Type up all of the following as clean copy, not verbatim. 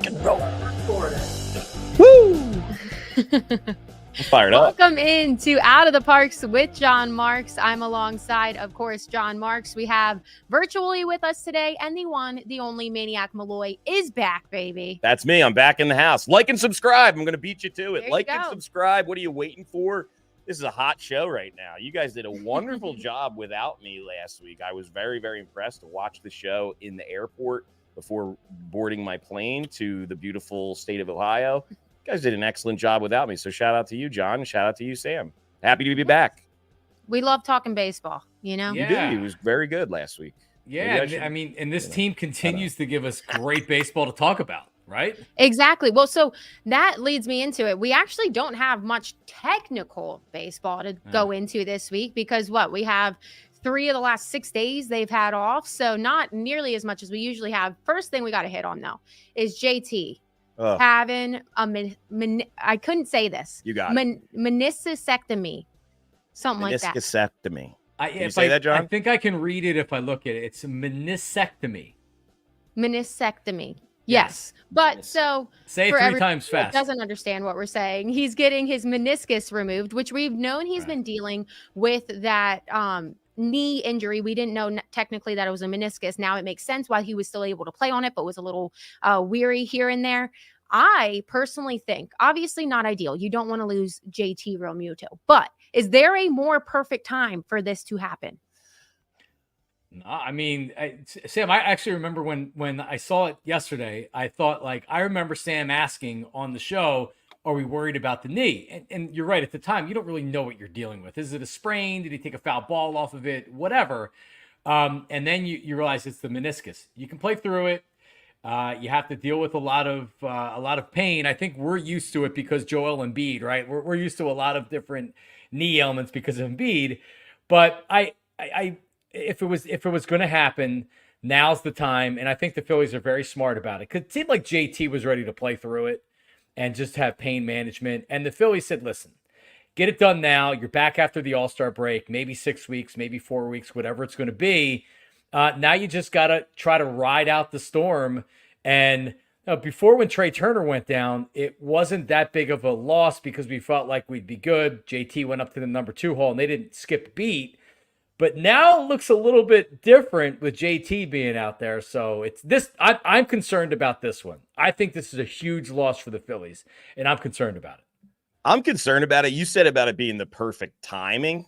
rock and roll. Woo! I'm fired up. Welcome into Out of the Parks with John Marks. I'm alongside, of course, John Marks. We have virtually with us today, and the one, the only Maniac Malloy is back, baby. That's me. I'm back in the house. Like and subscribe. I'm going to beat you to it. There Like you and go. subscribe. What are you waiting for? This is a hot show right now. You guys did a wonderful job without me last week. I was very, very impressed to watch the show in the airport before boarding my plane to the beautiful state of Ohio. You guys did an excellent job without me. So shout out to you, John. Shout out to you, Sam. Happy to be back. We love talking baseball, you know? You did. It was very good last week. Yeah, I mean, and this team continues to give us great baseball to talk about, right? Exactly. Well, so that leads me into it. We actually don't have much technical baseball to go into this week because we have 3 of the last 6 days they've had off. So not nearly as much as we usually have. First thing we got to hit on, though, is JT. Having a I couldn't say this. You got it. Meniscectomy, something like that. Meniscectomy. Can you If say that, John? I think I can read it if I look at it. It's a meniscectomy. Meniscectomy. Yes. But so say it 3 times fast. Doesn't understand what we're saying. He's getting his meniscus removed, which we've known he's been dealing with that knee injury. We didn't know technically that it was a meniscus. Now it makes sense why he was still able to play on it, but was a little weary here and there. I personally think, obviously not ideal. You don't want to lose JT Realmuto, but is there a more perfect time for this to happen? No, I mean, Sam, I actually remember when I saw it yesterday, I thought I remember Sam asking on the show, are we worried about the knee? And you're right. At the time, you don't really know what you're dealing with. Is it a sprain? Did he take a foul ball off of it? Whatever. And then you realize it's the meniscus. You can play through it. You have to deal with a lot of pain. I think we're used to it because Joel Embiid, right? We're used to a lot of different knee ailments because of Embiid. But if it was going to happen, now's the time. And I think the Phillies are very smart about it. Because it seemed like JT was ready to play through it and just have pain management. And the Phillies said, listen, get it done now. You're back after the All-Star break, maybe 6 weeks, maybe 4 weeks, whatever it's going to be. Now you just got to try to ride out the storm. And before when Trey Turner went down, it wasn't that big of a loss because we felt like we'd be good. JT went up to the number 2 hole and they didn't skip a beat. But now it looks a little bit different with JT being out there. So it's this. I'm concerned about this one. I think this is a huge loss for the Phillies, and I'm concerned about it. I'm concerned about it. You said about it being the perfect timing.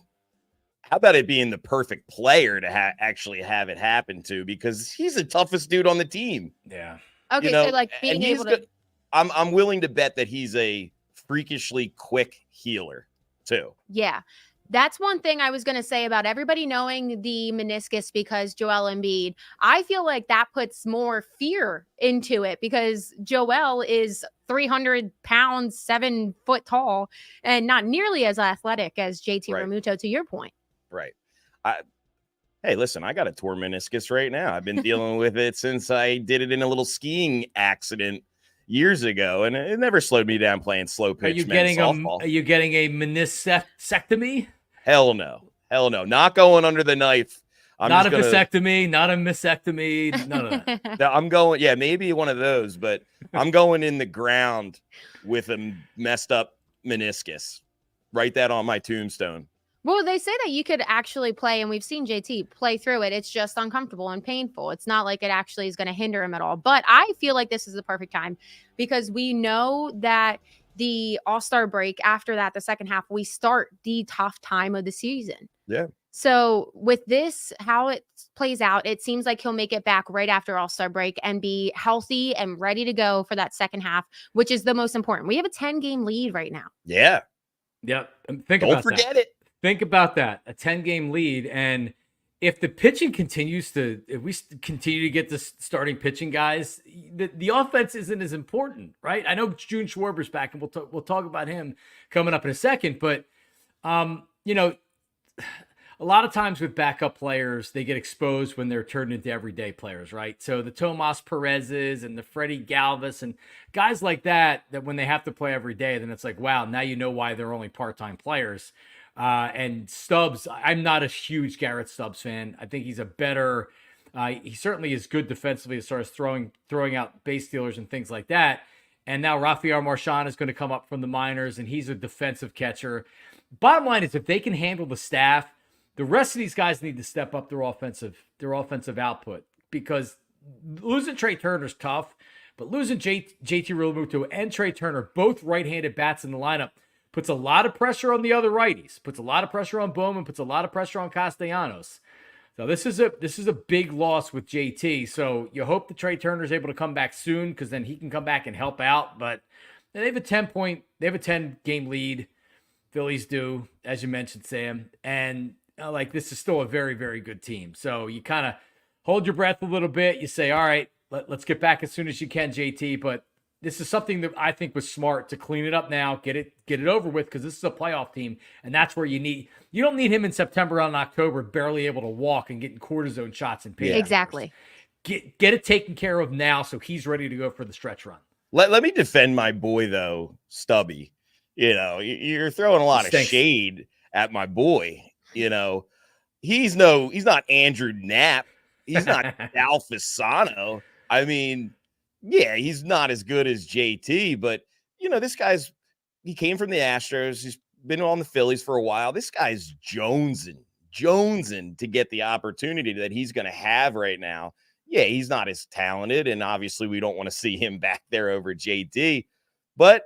How about it being the perfect player to actually have it happen to? Because he's the toughest dude on the team. Yeah. Okay, so being able to. I'm willing to bet that he's a freakishly quick healer too. Yeah. That's one thing I was going to say about everybody knowing the meniscus because Joel Embiid. I feel like that puts more fear into it because Joel is 300 pounds, 7 foot tall, and not nearly as athletic as JT Realmuto, to your point. Right. Hey, listen, I got a torn meniscus right now. I've been dealing with it since I did it in a little skiing accident years ago, and it never slowed me down playing slow pitch softball. Are you getting a meniscectomy? Hell no. Not going under the knife. Not a vasectomy, not a mastectomy. No. I'm going, maybe one of those, but I'm going in the ground with a messed up meniscus. Write that on my tombstone. Well, they say that you could actually play, and we've seen JT play through it. It's just uncomfortable and painful. It's not like it actually is going to hinder him at all. But I feel like this is the perfect time because we know that the All-Star break, after that, the second half, we start the tough time of the season. Yeah. So with this, how it plays out, it seems like he'll make it back right after All-Star break and be healthy and ready to go for that second half, which is the most important. We have a 10-game lead right now. Yeah. Yeah. Don't forget it. Think about that. A 10-game lead. And if the pitching if we continue to get the starting pitching guys, the offense isn't as important, right? I know June Schwarber's back, and we'll talk about him coming up in a second. But a lot of times with backup players, they get exposed when they're turned into everyday players, right? So the Tomas Perez's and the Freddie Galvis and guys like that when they have to play every day, then it's like, wow, now you know why they're only part-time players. And Stubbs, I'm not a huge Garrett Stubbs fan. I think he's a better He certainly is good defensively as far as throwing out base stealers and things like that. And now Rafael Marchand is going to come up from the minors, and he's a defensive catcher. Bottom line is, if they can handle the staff, the rest of these guys need to step up their offensive output, because losing Trey Turner's tough, but losing JT Realmuto and Trey Turner, both right-handed bats in the lineup, puts a lot of pressure on the other righties, puts a lot of pressure on Bowman, puts a lot of pressure on Castellanos. So this is a big loss with JT. So you hope that Trey Turner is able to come back soon, because then he can come back and help out. But they have a 10-game lead. Phillies do, as you mentioned, Sam. And this is still a very, very good team. So you kind of hold your breath a little bit. You say, all right, let's get back as soon as you can, JT. But this is something that I think was smart to clean it up now, get it over with, because this is a playoff team, and that's where you don't need him in September and October, barely able to walk and getting cortisone shots and pain. Exactly. Get it taken care of now, so he's ready to go for the stretch run. Let me defend my boy though, Stubby. You're throwing a lot of shade at my boy. He's not Andrew Knapp. He's not Al Fasano. I mean, yeah, he's not as good as JT, but this he came from the Astros. He's been on the Phillies for a while. This guy's jonesing to get the opportunity that he's going to have right now. Yeah, he's not as talented, and obviously we don't want to see him back there over JT, but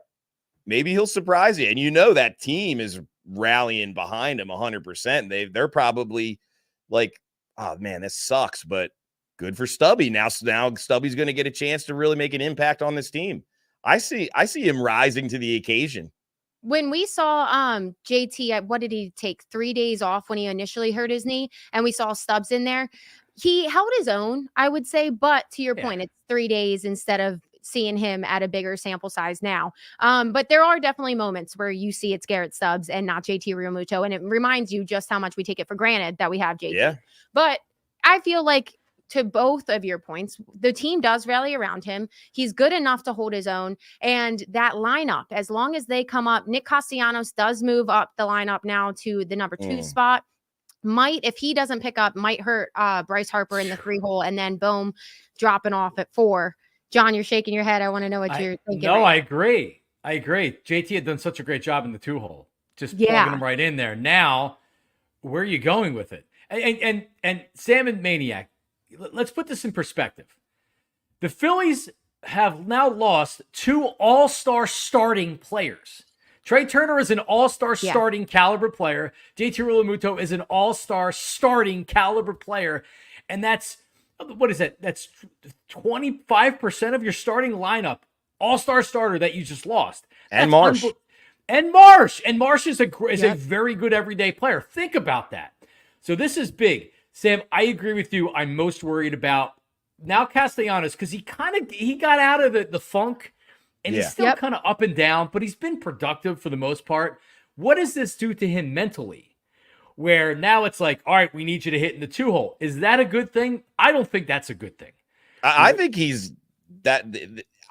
maybe he'll surprise you. And that team is rallying behind him 100%. They're probably like, oh man, this sucks, but good for Stubby. Now Stubby's going to get a chance to really make an impact on this team. I see him rising to the occasion. When we saw JT, what did he take? 3 days off when he initially hurt his knee, and we saw Stubbs in there. He held his own, I would say, but to your point, it's 3 days instead of seeing him at a bigger sample size now. But there are definitely moments where you see it's Garrett Stubbs and not JT Realmuto, and it reminds you just how much we take it for granted that we have JT. Yeah. But I feel like, to both of your points, the team does rally around him. He's good enough to hold his own. And that lineup, as long as they come up, Nick Castellanos does move up the lineup now to the number 2 spot. If he doesn't pick up, might hurt Bryce Harper in the 3-hole, and then boom, dropping off at 4. John, you're shaking your head. I want to know what you're thinking. No, I agree. JT had done such a great job in the 2-hole, just plugging him right in there. Now, where are you going with it? And Sam and Maniac, let's put this in perspective. The Phillies have now lost 2 all-star starting players. Trey Turner is an all-star starting caliber player. JT Realmuto is an all-star starting caliber player. And that's, what is that? That's 25% of your starting lineup, all-star starter that you just lost. And Marsh. And Marsh is a very good everyday player. Think about that. So this is big. Sam, I agree with you. I'm most worried about now Castellanos, because he got out of the funk, and he's still kind of up and down, but he's been productive for the most part. What does this do to him mentally? Where now it's like, all right, we need you to hit in the 2-hole. Is that a good thing? I don't think that's a good thing. I think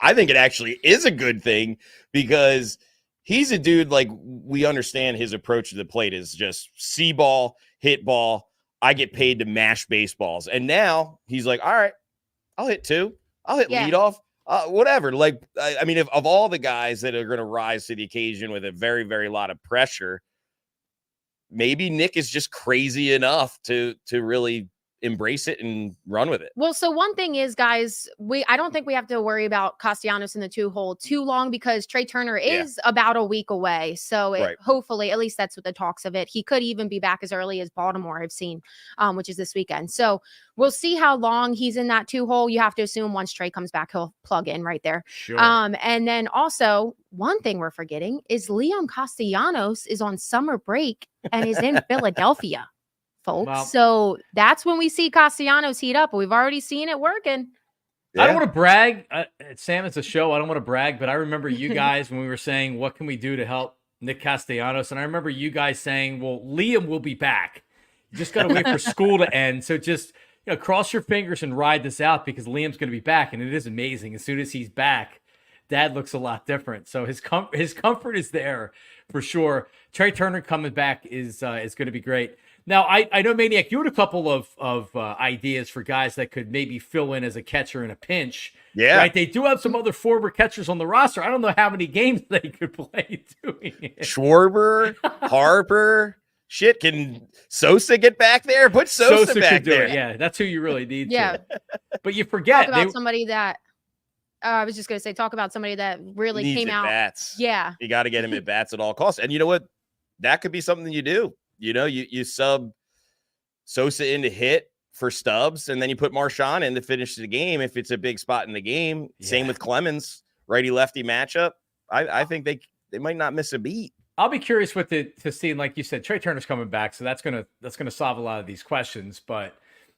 I think it actually is a good thing, because he's a dude, like, we understand his approach to the plate is just see ball, hit ball. I get paid to mash baseballs. And now he's like, all right, I'll hit 2. I'll hit leadoff, whatever. Like, I mean, of all the guys that are going to rise to the occasion with a very, very lot of pressure, maybe Nick is just crazy enough to really embrace it and run with it. Well, so one thing is, guys, I don't think we have to worry about Castellanos in the 2-hole too long, because Trey Turner is about a week away. So hopefully, at least that's what the talks of it. He could even be back as early as Baltimore, I've seen, which is this weekend. So we'll see how long he's in that 2-hole. You have to assume once Trey comes back, he'll plug in right there. Sure. And then also, one thing we're forgetting is Liam Castellanos is on summer break and is in Philadelphia. Folks. Well, so that's when we see Castellanos heat up. We've already seen it working. I don't want to brag. Sam, it's a show. I don't want to brag, but I remember you guys when we were saying, what can we do to help Nick Castellanos? And I remember you guys saying, well, Liam will be back. You just got to wait for school to end. So just cross your fingers and ride this out, because Liam's going to be back. And it is amazing. As soon as he's back, Dad looks a lot different. So his comfort is there for sure. Trey Turner coming back is going to be great. Now, I know, Maniac, you had a couple of ideas for guys that could maybe fill in as a catcher in a pinch. Yeah. Right? They do have some other former catchers on the roster. I don't know how many games they could play doing it. Schwarber, Harper. Shit, can Sosa get back there? Put Sosa back could do there. it. Yeah, that's who you really need. Yeah. But you forget. Talk about somebody that I was just going to say, talk about somebody that really Needs came out. Bats. Yeah. You got to get him at bats at all costs. And you know what? That could be something you do. You know, you sub Sosa into hit for Stubbs, and then you put Marchand in to finish the game if it's a big spot in the game. Yeah. Same with Clemens, righty-lefty matchup. I think they might not miss a beat. I'll be curious to see, like you said, Trey Turner's coming back, so that's gonna solve a lot of these questions. But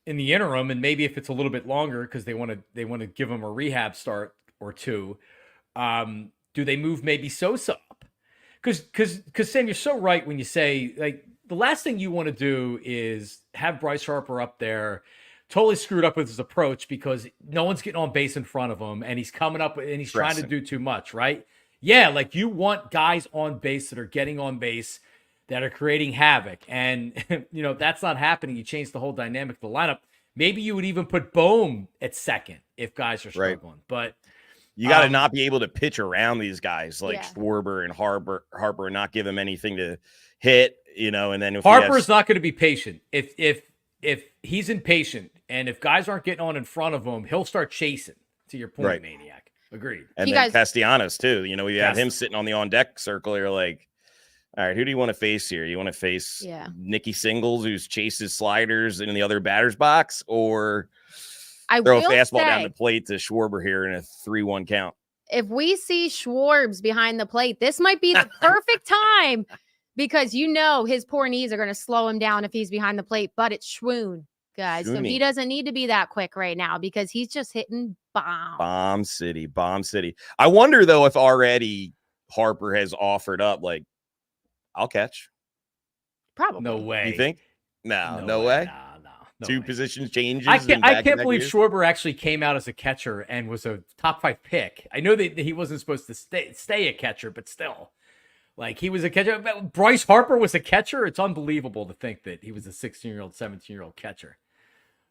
in the interim, and maybe if it's a little bit longer because they want to give him a rehab start or two, do they move maybe Sosa up? Because Sam, you're so right when you say, like, the last thing you want to do is have Bryce Harper up there totally screwed up with his approach because no one's getting on base in front of him and he's coming up and he's trying to do too much, right? Yeah, like you want guys on base that are getting on base, that are creating havoc. And, you know, that's not happening. You change the whole dynamic of the lineup. Maybe you would even put Bohm at second if guys are struggling. Right. But you got to not be able to pitch around these guys like Schwarber and Harper and not give them anything to hit, you know, and then if Harper's not going to be patient. If he's impatient and if guys aren't getting on in front of him, he'll start chasing, to your point, right. Maniac. Agreed. And then Castellanos too. You know, we have him sitting on the on deck circle. You're like, all right, who do you want to face here? You want to face Nicky Singles, who's chases sliders in the other batter's box, or throw a fastball down the plate to Schwarber here in a 3-1 count? If we see Schwarbs behind the plate, this might be the perfect time because you know his poor knees are going to slow him down if he's behind the plate. But it's Schwoon, guys. So he doesn't need to be that quick right now because he's just hitting bombs. Bomb City. I wonder, though, if already Harper has offered up, like, I'll catch. Probably. No way. You think? No way. No Two way. Positions changes. I can't believe Schwarber actually came out as a catcher and was a top 5 pick. I know that he wasn't supposed to stay a catcher, but still, like, he was a catcher. Bryce Harper was a catcher. It's unbelievable to think that he was a 16-year-old, 17-year-old catcher.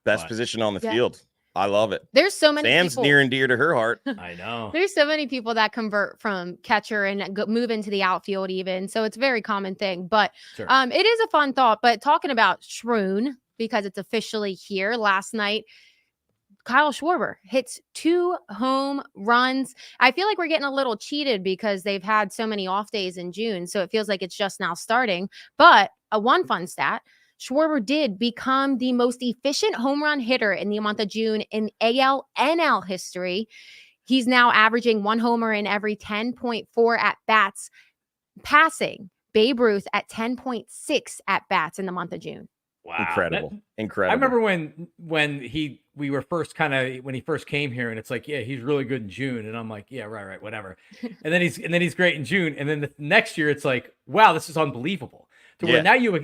Best position on the field. I love it. There's so many Sam's people. near and dear to her heart. I know. There's so many people that convert from catcher and move into the outfield even. So it's a very common thing. But it is a fun thought. But talking about Schroon, because it's officially here last night, Kyle Schwarber hits 2 home runs. I feel like we're getting a little cheated because they've had so many off days in June. So it feels like it's just now starting. But one fun stat. Schwarber did become the most efficient home run hitter in the month of June in AL/NL history. He's now averaging 1 homer in every 10.4 at-bats, passing Babe Ruth at 10.6 at-bats in the month of June. Wow. Incredible. I remember when he first came here and it's like, yeah, he's really good in June. And I'm like, yeah, right, whatever. and then he's great in June. And then the next year it's like, wow, this is unbelievable. To where now you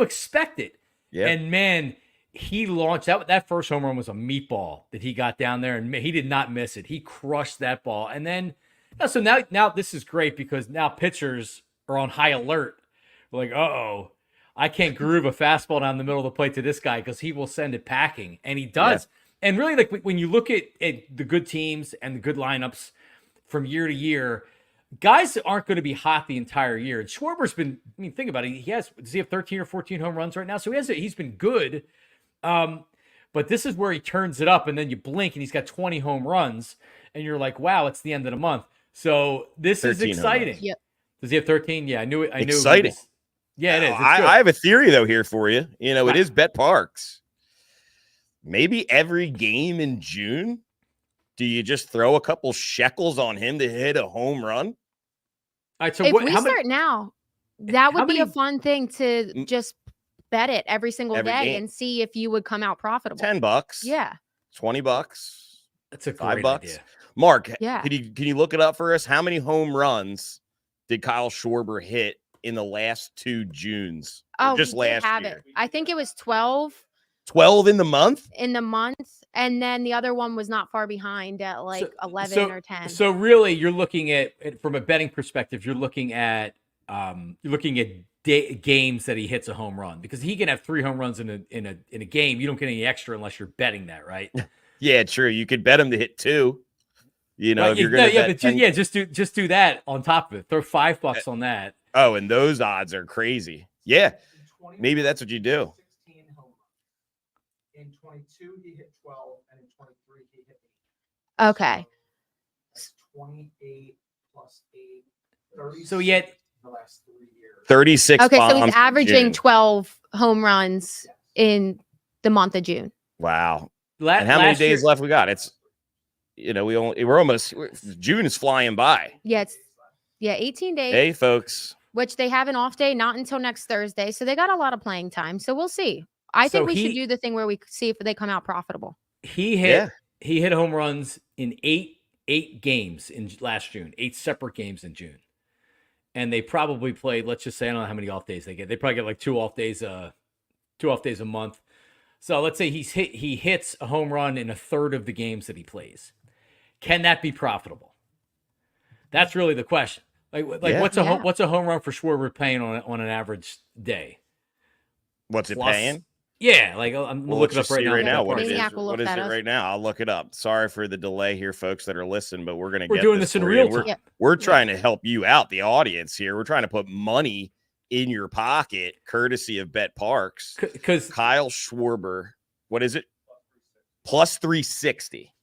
expect it. Yeah. And man, he launched that first home run was a meatball that he got down there and he did not miss it. He crushed that ball. And then so now this is great because now pitchers are on high alert. We're like, uh-oh, I can't groove a fastball down the middle of the plate to this guy because he will send it packing. And he does. Yeah. And really, like, when you look at the good teams and the good lineups from year to year, guys that aren't going to be hot the entire year. And Schwarber's been, I mean, think about it. Does he have 13 or 14 home runs right now? So he's been good. But this is where he turns it up and then you blink and he's got 20 home runs and you're like, wow, it's the end of the month. So this is exciting. Yep. Does he have 13? Yeah, I knew it. Exciting. Yeah, it is. I have a theory though here for you. You know, it is Bet Parx. Maybe every game in June, do you just throw a couple shekels on him to hit a home run? All right, so if we start now, that would be a fun thing to just bet it every single day game. And see if you would come out profitable. $10. Yeah. $20. That's a great $5. idea. Mark, can you look it up for us? How many home runs did Kyle Schwarber hit in the last 2 Junes? Just last year? I think it was 12. 12 in the month? And then the other one was not far behind at 11 or 10. So really you're looking at, from a betting perspective, you're looking at games that he hits a home run, because he can have 3 home runs in a game. You don't get any extra unless you're betting that, right? Yeah, true. You could bet him to hit 2. You know, Right, if you're going to bet just do that on top of it. Throw $5 on that. Oh, and those odds are crazy. Yeah, maybe that's what you do. 16 home runs. In 22, he hit 12, and in 23, he hit 8. Okay. So that's 28 plus 8. 30. So yet the last 3 years. 36. Okay, so bombs he's in averaging June. 12 home runs in the month of June. Wow. And how many days left we got? It's, you know, June is flying by. Yeah, 18 days. Hey, folks. Which they have an off day, not until next Thursday. So they got a lot of playing time. So we'll see. I think we should do the thing where we see if they come out profitable. He hit home runs in eight games in last June, 8 separate games in June. And they probably played, let's just say, I don't know how many off days they get. They probably get like 2 off days a month. So let's say he hits a home run in a third of the games that he plays. Can that be profitable? That's really the question. What's a home run for Schwarber paying on an average day? What's it paying? Yeah, I'm looking up right now. What Maniac is it right now? I'll look it up. Sorry for the delay here, folks that are listening, but we're doing this in real time. We're trying to help you out, the audience here. We're trying to put money in your pocket, courtesy of Bet Parx. Because Kyle Schwarber, what is it? Plus 360.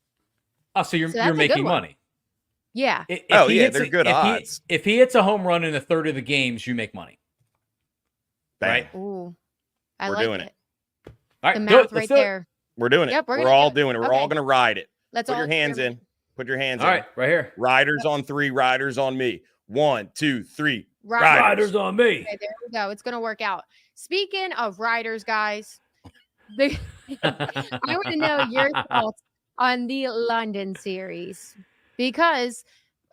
Oh, so you're making money. Yeah. They're good odds. If he hits a home run in a third of the games, you make money. Bang. Right? Ooh, We're doing it. All right, the math right there. We're doing it. Yep, we're all doing it. We're all Okay. going to ride it. Let's Put all your hands in. Put your hands in. All right, right here. Riders on 3, riders on me. 1, 2, 3. Riders on me. Okay, there we go. It's going to work out. Speaking of riders, guys, I want to know your thoughts on the London series, because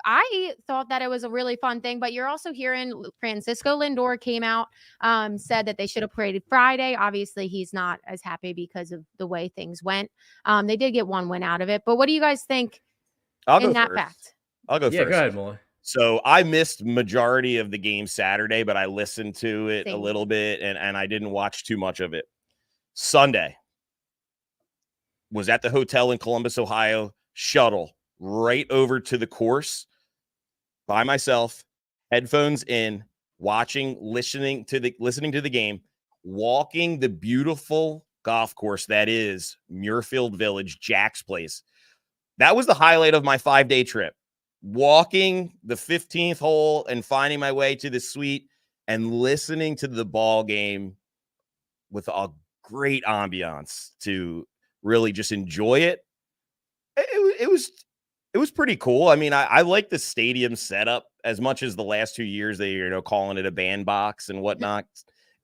I thought that it was a really fun thing, but you're also hearing Francisco Lindor came out, said that they should have played Friday. Obviously, he's not as happy because of the way things went. They did get 1 win out of it, but what do you guys think in that fact? I'll go first. Yeah, go ahead, Molly. So I missed majority of the game Saturday, but I listened to it a little bit, and I didn't watch too much of it. Sunday was at the hotel in Columbus, Ohio, shuttle right over to the course by myself, headphones in, listening to the game, walking the beautiful golf course that is Muirfield Village, Jack's Place. That was the highlight of my 5-day trip. Walking the 15th hole and finding my way to the suite and listening to the ball game with a great ambiance to really just enjoy it. It was pretty cool. I mean, I like the stadium setup as much as the last 2 years they calling it a bandbox and whatnot.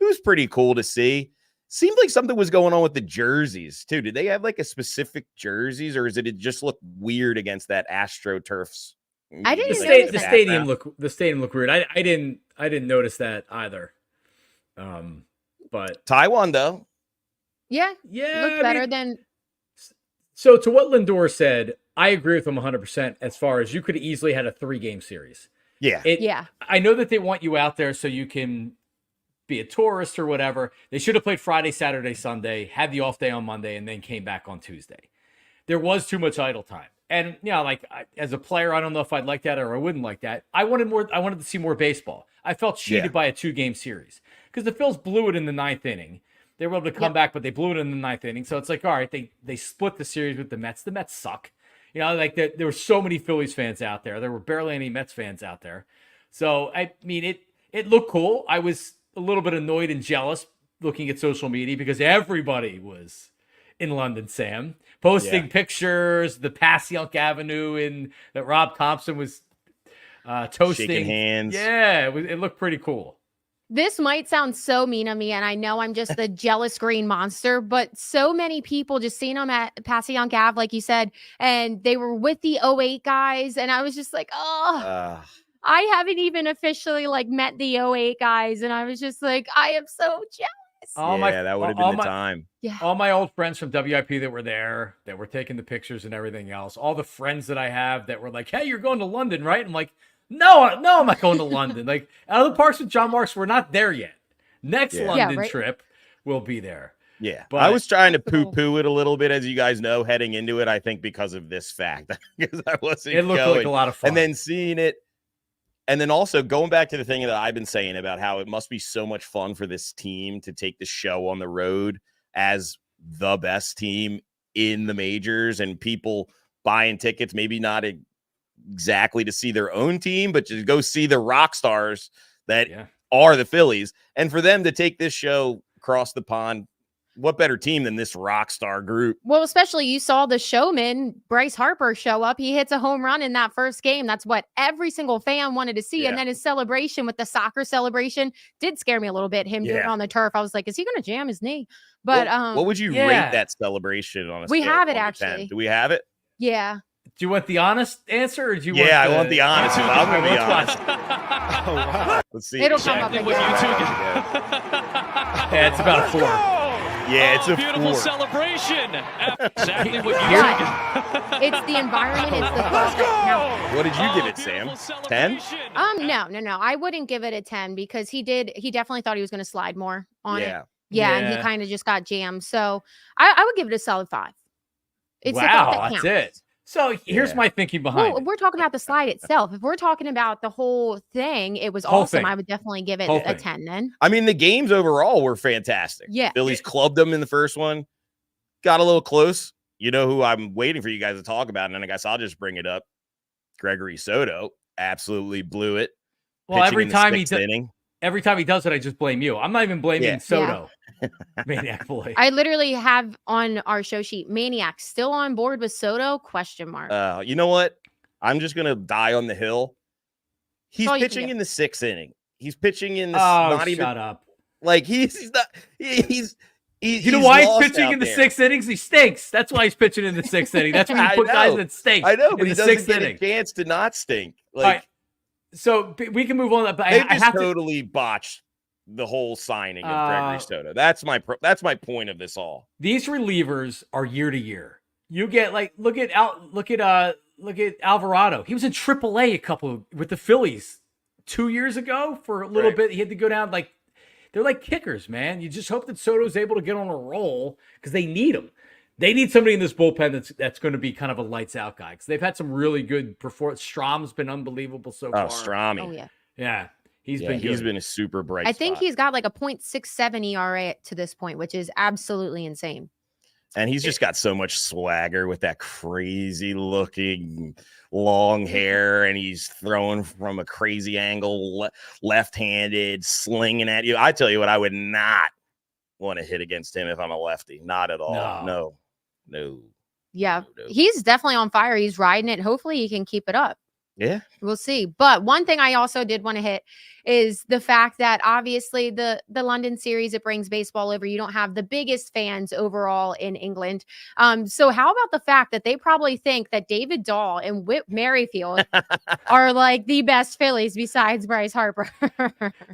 It was pretty cool to see. Seemed like something was going on with the jerseys too. Did they have like a specific jerseys, or did it just look weird against that AstroTurf's? I didn't the notice stadium looked weird. I didn't notice that either. But Taiwan though. Yeah. Looked better than. So to what Lindor said, I agree with him 100%. As far as you could have easily had a 3-game series. Yeah. I know that they want you out there so you can be a tourist or whatever. They should have played Friday, Saturday, Sunday, had the off day on Monday, and then came back on Tuesday. There was too much idle time. And, as a player, I don't know if I'd like that or I wouldn't like that. I wanted to see more baseball. I felt cheated by a 2-game series because the Phils blew it in the 9th inning. They were able to come back, but they blew it in the 9th inning. So it's like, all right, they split the series with the Mets. The Mets suck. There were so many Phillies fans out there. There were barely any Mets fans out there. So, I mean, it looked cool. I was a little bit annoyed and jealous looking at social media because everybody was in London, Sam, posting pictures, the Passyunk Avenue that Rob Thompson was toasting. Shaking hands. Yeah, it looked pretty cool. This might sound so mean of me, and I know I'm just the jealous green monster, but so many people just seen them at Passyunk Ave, like you said, and they were with the '08 guys, and I was just like, I haven't even officially met the '08 guys, and I was just like, I am so jealous. That would have been the time. Yeah. All my old friends from WIP that were there, that were taking the pictures and everything else, all the friends that I have that were like, hey, you're going to London, right? I'm like, No, I'm not going to London. Out of the Parks with John Marks, we're not there yet. Next Yeah. London right. trip, we'll be there. Yeah, But- I was trying to poo-poo it a little bit, as you guys know, heading into it. I think because of this fact, because I wasn't. It looked going. like a lot of fun. And then seeing it, and then also going back to the thing that I've been saying about how it must be so much fun for this team to take the show on the road as the best team in the majors, and people buying tickets, maybe not exactly to see their own team, but to go see the rock stars that are the Phillies, and for them to take this show across the pond. What better team than this rock star group? Well, especially you saw the showman, Bryce Harper, show up. He hits a home run in that first game. That's what every single fan wanted to see. Yeah. And then his celebration with the soccer celebration did scare me a little bit. Him doing it on the turf. I was like, is he going to jam his knee? But what would you rate that celebration on a we scale have of it 1 to 10? actually. Do we have it? Yeah. Do you want the honest answer, or do you want I want the honest. I'm going to be honest. Oh, wow. Let's see. It'll come up Exactly again. what you two Yeah, it's about a 4. Yeah, it's a beautiful 4. celebration. Exactly what you Yeah. It's the environment. It's the thought that counts. What did you give it, Sam? 10? No. I wouldn't give it a 10 because he definitely thought he was going to slide more on it. Yeah. And he kind of just got jammed. So I would give it a solid 5. It's the thought Wow, that that's counts. it. So here's my thinking behind Well, it. we're talking about the slide itself. If we're talking about the whole thing, it was Whole awesome. thing. I would definitely give it Whole a thing. 10 then. I mean, the games overall were fantastic. Yeah. Phillies clubbed them in the first one. Got a little close. You know who I'm waiting for you guys to talk about, and then I guess I'll just bring it up. Gregory Soto absolutely blew it. Well, pitching every in the time he sixth inning. every time he does it, I just blame you. I'm not even blaming Soto. Maniac boy. I literally have on our show sheet, Maniac still on board with Soto? ? You know what? I'm just gonna die on the hill. He's all you can pitching do. in the 6th inning. He's pitching in the Oh, shut up. like he's not. He's You know why he's lost pitching out in the there. 6th innings? He stinks. That's why he's pitching in the 6th inning. That's when you I put guys know. that stink. I know, but in he the doesn't 6th get inning. a chance to not stink. All Like right. So we can move on. But they I just have to. totally botched the whole signing of Gregory Soto. That's my point of this all. These relievers are year to year. You get like look at Alvarado. He was in AAA with the Phillies 2 years ago for a little bit. He had to go down they're like kickers, man. You just hope that Soto's able to get on a roll because they need him. They need somebody in this bullpen that's going to be kind of a lights out guy because they've had some really good performance. Strom's been unbelievable so far. Stromy. Oh, yeah. Yeah. He's been a super bright. I think spot. he's got like a .67 ERA to this point, which is absolutely insane. And he's just got so much swagger with that crazy looking long hair, and he's throwing from a crazy angle, left-handed, slinging at you. I tell you what, I would not want to hit against him if I'm a lefty. Not at all. No. Yeah, No. he's definitely on fire. He's riding it. Hopefully he can keep it up. Yeah. We'll see. But one thing I also did want to hit is the fact that obviously the London series, it brings baseball over. You don't have the biggest fans overall in England. So how about the fact that they probably think that David Dahl and Whit Merrifield are like the best Phillies besides Bryce Harper?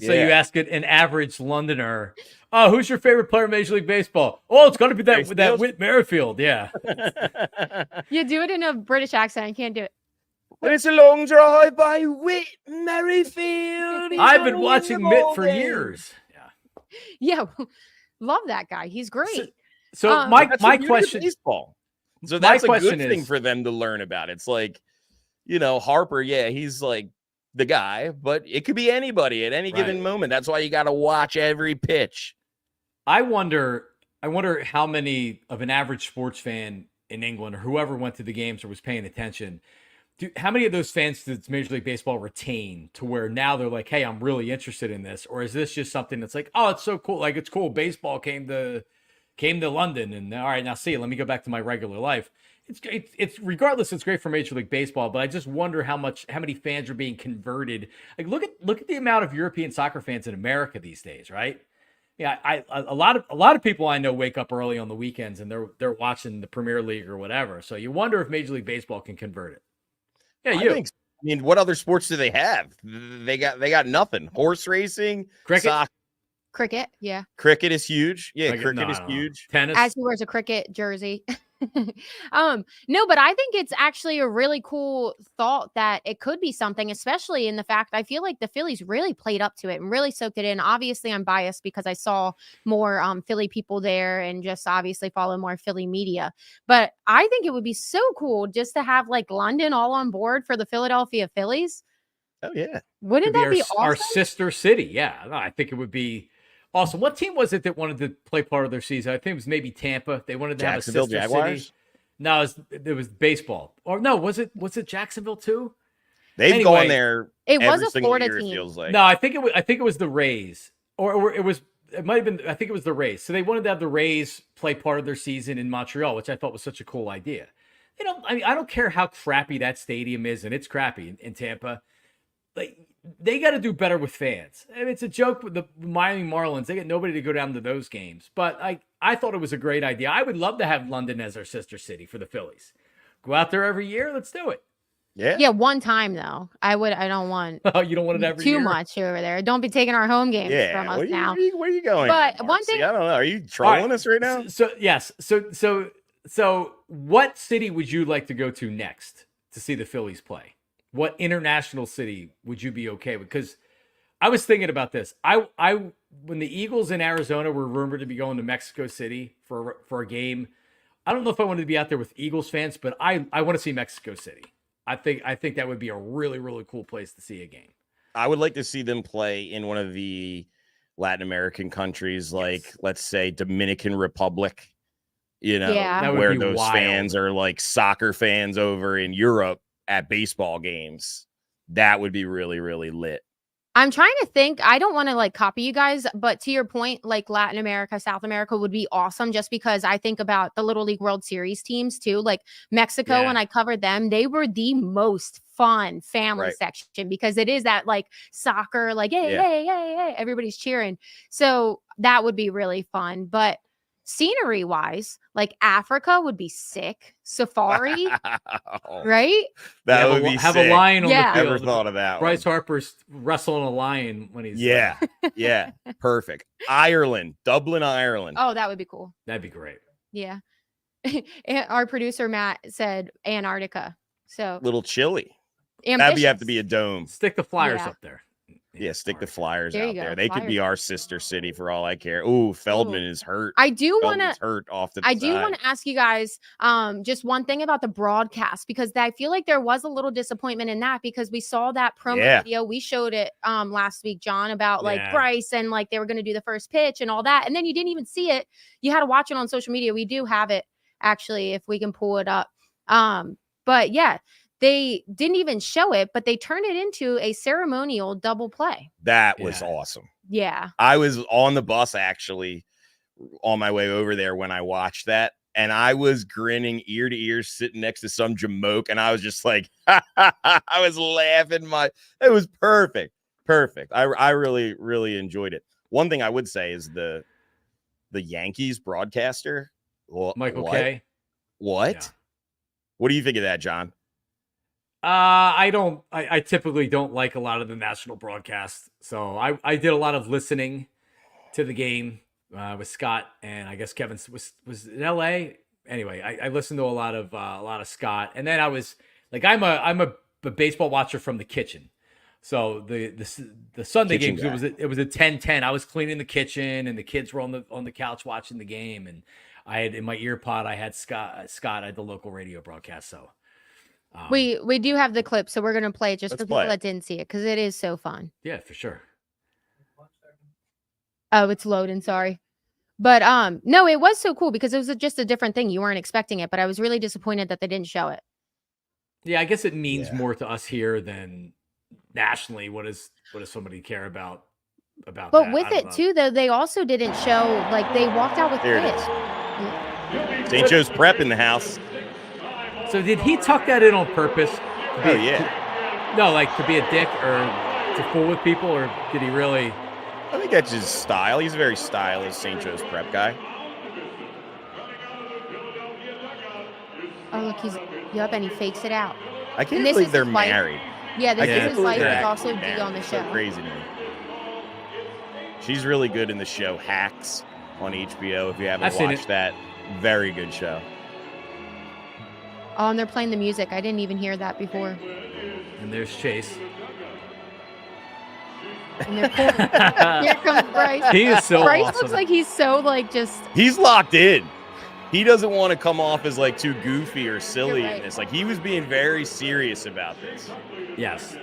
So you ask an average Londoner, oh, who's your favorite player in Major League Baseball? Oh, it's got to be that Whit Merrifield. Yeah. You do it in a British accent. I can't do it. It's a long drive by Whit Merrifield. I've been watching Mitt for years. Yeah. Love that guy. He's great. So my That's question, baseball. So my that's a question good thing is- for them to learn about. It's like, Harper, he's like the guy, but it could be anybody at any given moment. That's why you got to watch every pitch. I wonder how many of an average sports fan in England or whoever went to the games or was paying attention, how many of those fans does Major League Baseball retain to where now they're like, hey, I'm really interested in this? Or is this just something that's like, oh, it's so cool. Like, it's cool. Baseball came to London and all right, now see, let me go back to my regular life. It's regardless, it's great for Major League Baseball, but I just wonder how many fans are being converted. Like, look at the amount of European soccer fans in America these days, right? Yeah, a lot of people I know wake up early on the weekends and they're watching the Premier League or whatever. So you wonder if Major League Baseball can convert it. Yeah, I mean, what other sports do they have? They got nothing. Horse racing, cricket, soccer. Cricket. Yeah. Cricket is huge. Yeah, Cricket is huge. Tennis. As he wears a cricket jersey. No, but I think it's actually a really cool thought that it could be something, especially in the fact I feel like the Phillies really played up to it and really soaked it in. Obviously, I'm biased because I saw more Philly people there and just obviously follow more Philly media. But I think it would be so cool just to have like London all on board for the Philadelphia Phillies. Oh yeah. Wouldn't Could that be our awesome? sister city? Yeah, no, I think it would be awesome. What team was it that wanted to play part of their season? I think it was maybe Tampa. They wanted to have a Jacksonville sister Jaguars? city. No, it was baseball. Or no, was it Jacksonville too? They've Anyway, gone there It was every a single Florida year, team. it feels like. No, I think it was the Rays, or it might have been. I think it was the Rays. So they wanted to have the Rays play part of their season in Montreal, which I thought was such a cool idea. I mean, I don't care how crappy that stadium is, and it's crappy in Tampa. Like, they got to do better with fans. I mean, it's a joke with the Miami Marlins. They get nobody to go down to those games. But I thought it was a great idea. I would love to have London as our sister city for the Phillies. Go out there every year. Let's do it. Yeah. Yeah, one time though. I don't want Oh, you don't want it every too year? much over there. Don't be taking our home games Yeah. from us now. Where are you going? But Mark? one See, thing- I don't know. Are you trolling us right now? So yes. So what city would you like to go to next to see the Phillies play? What international city would you be okay with? Because I was thinking about this. I when the Eagles in Arizona were rumored to be going to Mexico City for a game, I don't know if I wanted to be out there with Eagles fans, but I want to see Mexico City. I think that would be a really, really cool place to see a game. I would like to see them play in one of the Latin American countries, like let's say Dominican Republic, Yeah. That would where be those wild. fans are like soccer fans over in Europe at baseball games. That would be really, really lit. I'm trying to think. I don't want to like copy you guys, but to your point, like Latin America, South America would be awesome just because I think about the Little League World Series teams too. Like Mexico, Yeah. when I covered them, they were the most fun family Right. section because it is that like soccer, like, hey, Yeah. hey, hey, hey, everybody's cheering. So that would be really fun. But scenery wise, like Africa would be sick. Safari, right? That would be have sick. a lion on Yeah. the field. Never thought of that. Bryce one. Harper's wrestling a lion when he's Yeah. Yeah. Perfect. Ireland, Dublin, Ireland. Oh, that would be cool. that'd be great. Yeah. And our producer Matt said Antarctica. So Little chilly. That'd ambitious. have to be a dome. Stick the Flyers Yeah. up there. Yeah, stick the Flyers. Flyers There you out go, there. They could be Flyers. our sister city for all I care. Ooh, Feldman is hurt. I do want Feldman's to hurt off the I do side. want to ask you guys just one thing about the broadcast because I feel like there was a little disappointment in that because we saw that promo Yeah. video. We showed it last week, John, about like Yeah. Bryce and like they were going to do the first pitch and all that. And then you didn't even see it. You had to watch it on social media. We do have it actually if we can pull it up. But yeah, they didn't even show it, but they turned it into a ceremonial double play. That was Yeah. awesome. Yeah. I was on the bus actually on my way over there when I watched that. And I was grinning ear to ear, sitting next to some jamoke, and I was just like, I was laughing. It was perfect. Perfect. I really, really enjoyed it. One thing I would say is the Yankees broadcaster. Michael what? Kay. What? Yeah. What do you think of that, John? I typically don't like a lot of the national broadcasts. So I did a lot of listening to the game with Scott and I guess Kevin was in LA. Anyway, I listened to a lot of Scott. And then I was like, I'm a baseball watcher from the kitchen. So the Sunday Kitchen games, guy. it was a 10-10. I was cleaning the kitchen and the kids were on the couch watching the game. And I had in my ear pod, I had Scott, I had the local radio broadcast. So We do have the clip, so we're gonna play it just Let's for people play it. that didn't see it because it is so fun. yeah, for sure. Oh, it's loading. Sorry, but no, it was so cool because it was just a different thing. You weren't expecting it, but I was really disappointed that they didn't show it. Yeah, I guess it means Yeah. more to us here than nationally. What does somebody care about But that? with I don't it know. too, though, they also didn't show like they walked out with There it Chris. is. St. Joe's Prep in the house. So did he tuck that in on purpose? Oh, yeah. No, like to be a dick or to fool with people, or did he really? I think that's his style. He's a very stylish St. Joe's Prep guy. Oh, look, he's yep, and he fakes it out. I can't And this believe is they're his wife. married. Yeah, I this can't is his believe wife. they're It's acting also D married. on the It's so show. crazy to me. She's really good in the show Hacks on HBO. If you haven't I've seen watched it. that, very good show. Oh, and they're playing the music. I didn't even hear that before. And there's Chase. And they're here comes Bryce. He is so Bryce awesome. looks like he's so like just. He's locked in. He doesn't want to come off as like too goofy or silly You're right. in this. Like he was being very serious about this. Yes.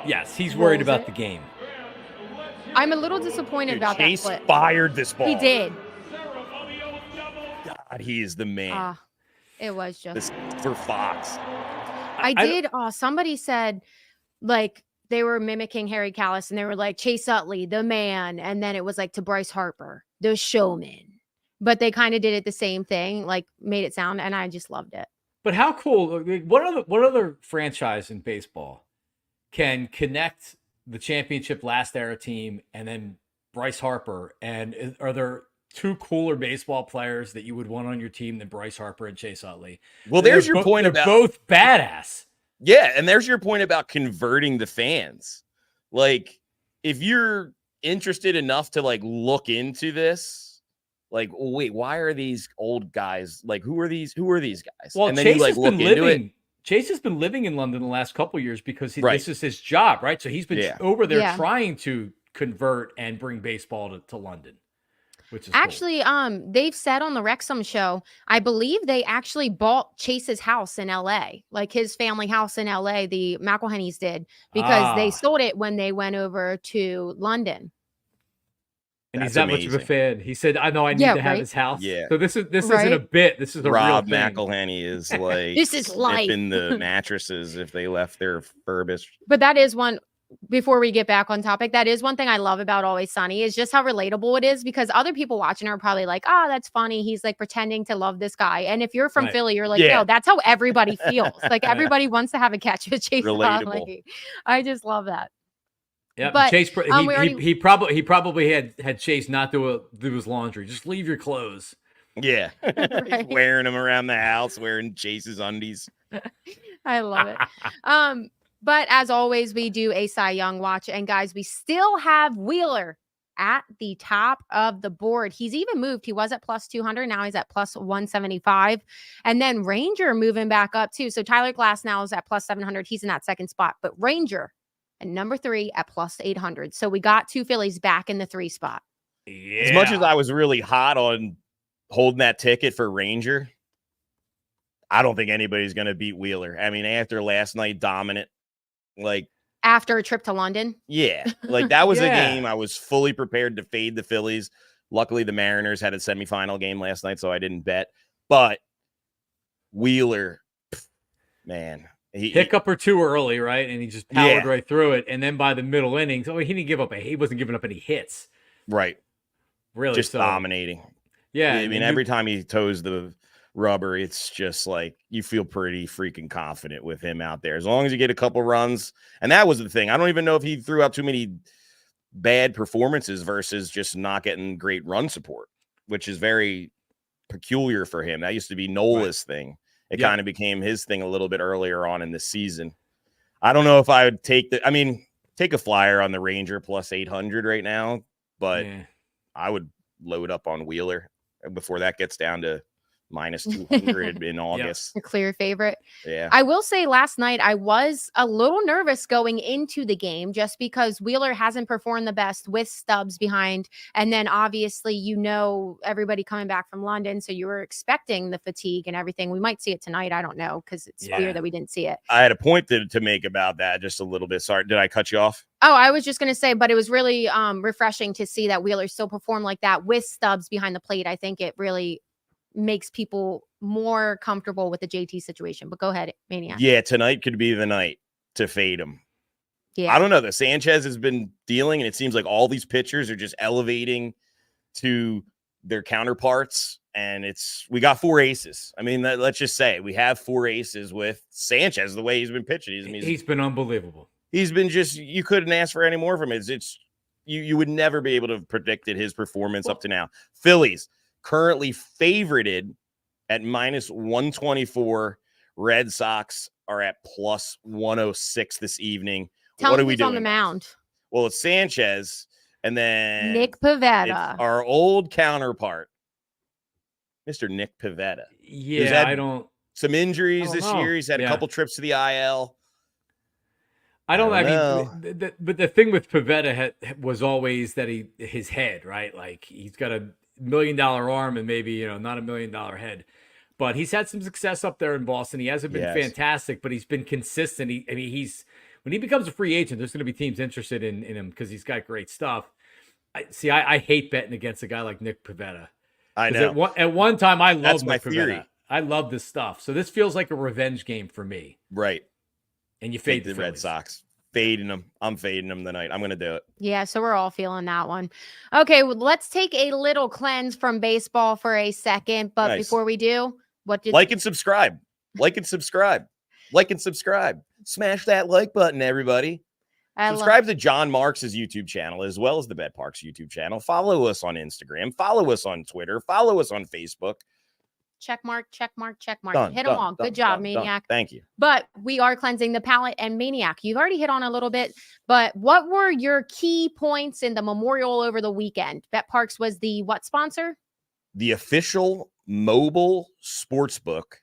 Yes, he's worried was about it? the game. I'm a little disappointed Dude, about Chase that flip. fired this ball. He did. God, he is the man. It was just. This for Fox. I did. Somebody said like they were mimicking Harry Callis and they were like Chase Utley, the man, and then it was like to Bryce Harper, the showman. But they kind of did it the same thing, like made it sound, and I just loved it. But how cool! What other franchise in baseball can connect the championship last era team and then Bryce Harper? And are there two cooler baseball players that you would want on your team than Bryce Harper and Chase Utley? Well, there's your point they're about both badass. Yeah, and there's your point about converting the fans. Like, if you're interested enough to like look into this, like, wait, why are these old guys? Like, who are these guys? Well, and then Chase you like has look been into living. it. Chase has been living in London the last couple of years because Right. this is his job, right? So he's been over there Yeah. trying to convert and bring baseball to London, which is cool. Actually, they've said on the Wrexham show, I believe they actually bought Chase's house in LA, like his family house in LA. The McElhennys did because they sold it when they went over to London. And That's he's that much of a amazing. fan. He said, "I know I need to have his house." Yeah. So this isn't Right? a bit. This is a Rob real thing. McElhenney is like This is life. sniffing the mattresses if they left their furbished. But that is one. Before we get back on topic, that is one thing I love about Always Sunny is just how relatable it is because other people watching are probably like, oh, that's funny. He's like pretending to love this guy. And if you're from Right. Philly, you're like, Yeah. no, that's how everybody feels. Like everybody wants to have a catch with Chase Relatable. Utley. I just love that. Yeah, But, Chase. we already- He probably had Chase not do his laundry. Just leave your clothes. Yeah. Right. Wearing them around the house, wearing Chase's undies. I love it. But as always, we do a Cy Young watch. And guys, we still have Wheeler at the top of the board. He's even moved. He was at plus 200. Now he's at plus 175. And then Ranger moving back up too. So Tyler Glass now is at plus 700. He's in that second spot. But Ranger at number 3 at plus 800. So we got two Phillies back in the 3 spot. Yeah. As much as I was really hot on holding that ticket for Ranger, I don't think anybody's going to beat Wheeler. I mean, after last night, dominant. Like, After a trip to London. yeah, like that was Yeah. a game I was fully prepared to fade the Phillies. Luckily, the Mariners had a semifinal game last night, so I didn't bet. But Wheeler, man, Hiccup or two early, right? And he just powered Yeah. right through it. And then by the middle innings, he wasn't giving up any hits. right, Really, just so, dominating. Yeah, I mean, every time he toes the rubber, it's just like you feel pretty freaking confident with him out there. As long as you get a couple runs. And that was the thing. I don't even know if he threw out too many bad performances versus just not getting great run support, which is very peculiar for him. That used to be Nola's thing. It Yeah. kind of became his thing a little bit earlier on in the season. I don't know if I would take a flyer on the Ranger plus 800 right now, but yeah. I would load up on Wheeler before that gets down to minus 200 in August. A clear favorite. Yeah. I will say last night I was a little nervous going into the game just because Wheeler hasn't performed the best with Stubbs behind. And then obviously, everybody coming back from London. So you were expecting the fatigue and everything. We might see it tonight. I don't know because it's Yeah. weird that we didn't see it. I had a point to make about that just a little bit. Sorry, did I cut you off? Oh, I was just going to say, but it was really refreshing to see that Wheeler still performed like that with Stubbs behind the plate. I think it really makes people more comfortable with the JT situation. But go ahead, Maniac. Yeah, tonight could be the night to fade him. Yeah. I don't know. The Sanchez has been dealing, and it seems like all these pitchers are just elevating to their counterparts. And we got 4 aces. I mean, let's just say we have 4 aces with Sanchez, the way he's been pitching. He's been unbelievable. He's been you couldn't ask for any more from him. You would never be able to have predicted his performance up to now. Phillies currently favorited at minus 124. Red Sox are at plus 106 this evening. Tell What me are we who's on doing? the mound. Well, it's Sanchez, and then Nick it's Pivetta. our old counterpart, Mr. Nick Pivetta. Yeah, I don't. Some injuries I don't this know. year. He's had a Yeah. couple trips to the IL. I don't know. mean, but the thing with Pivetta was always that his head, right? Like he's got $1 million arm and maybe, not $1 million head, but he's had some success up there in Boston. He hasn't been fantastic, but he's been consistent. When he becomes a free agent, there's going to be teams interested in him because he's got great stuff. I hate betting against a guy like Nick Pivetta. I know. At one time, I loved That's my Nick theory. Pivetta. I love this stuff. So this feels like a revenge game for me. Right. And you fade the the Red Sox. Fading them. I'm fading them tonight. I'm going to do it. Yeah, so we're all feeling that one. Okay, well, let's take a little cleanse from baseball for a second. But Nice. before we do, like and subscribe. Like and subscribe. Like and subscribe. Smash that like button, everybody. Subscribe to John Marks' YouTube channel as well as the Parx YouTube channel. Follow us on Instagram. Follow us on Twitter. Follow us on Facebook. Check mark. Done, Hit them all. Good job, Maniac. Thank you. But we are cleansing the palate and Maniac. You've already hit on a little bit, but what were your key points in the Memorial over the weekend? Parx was the what sponsor? The official mobile sports book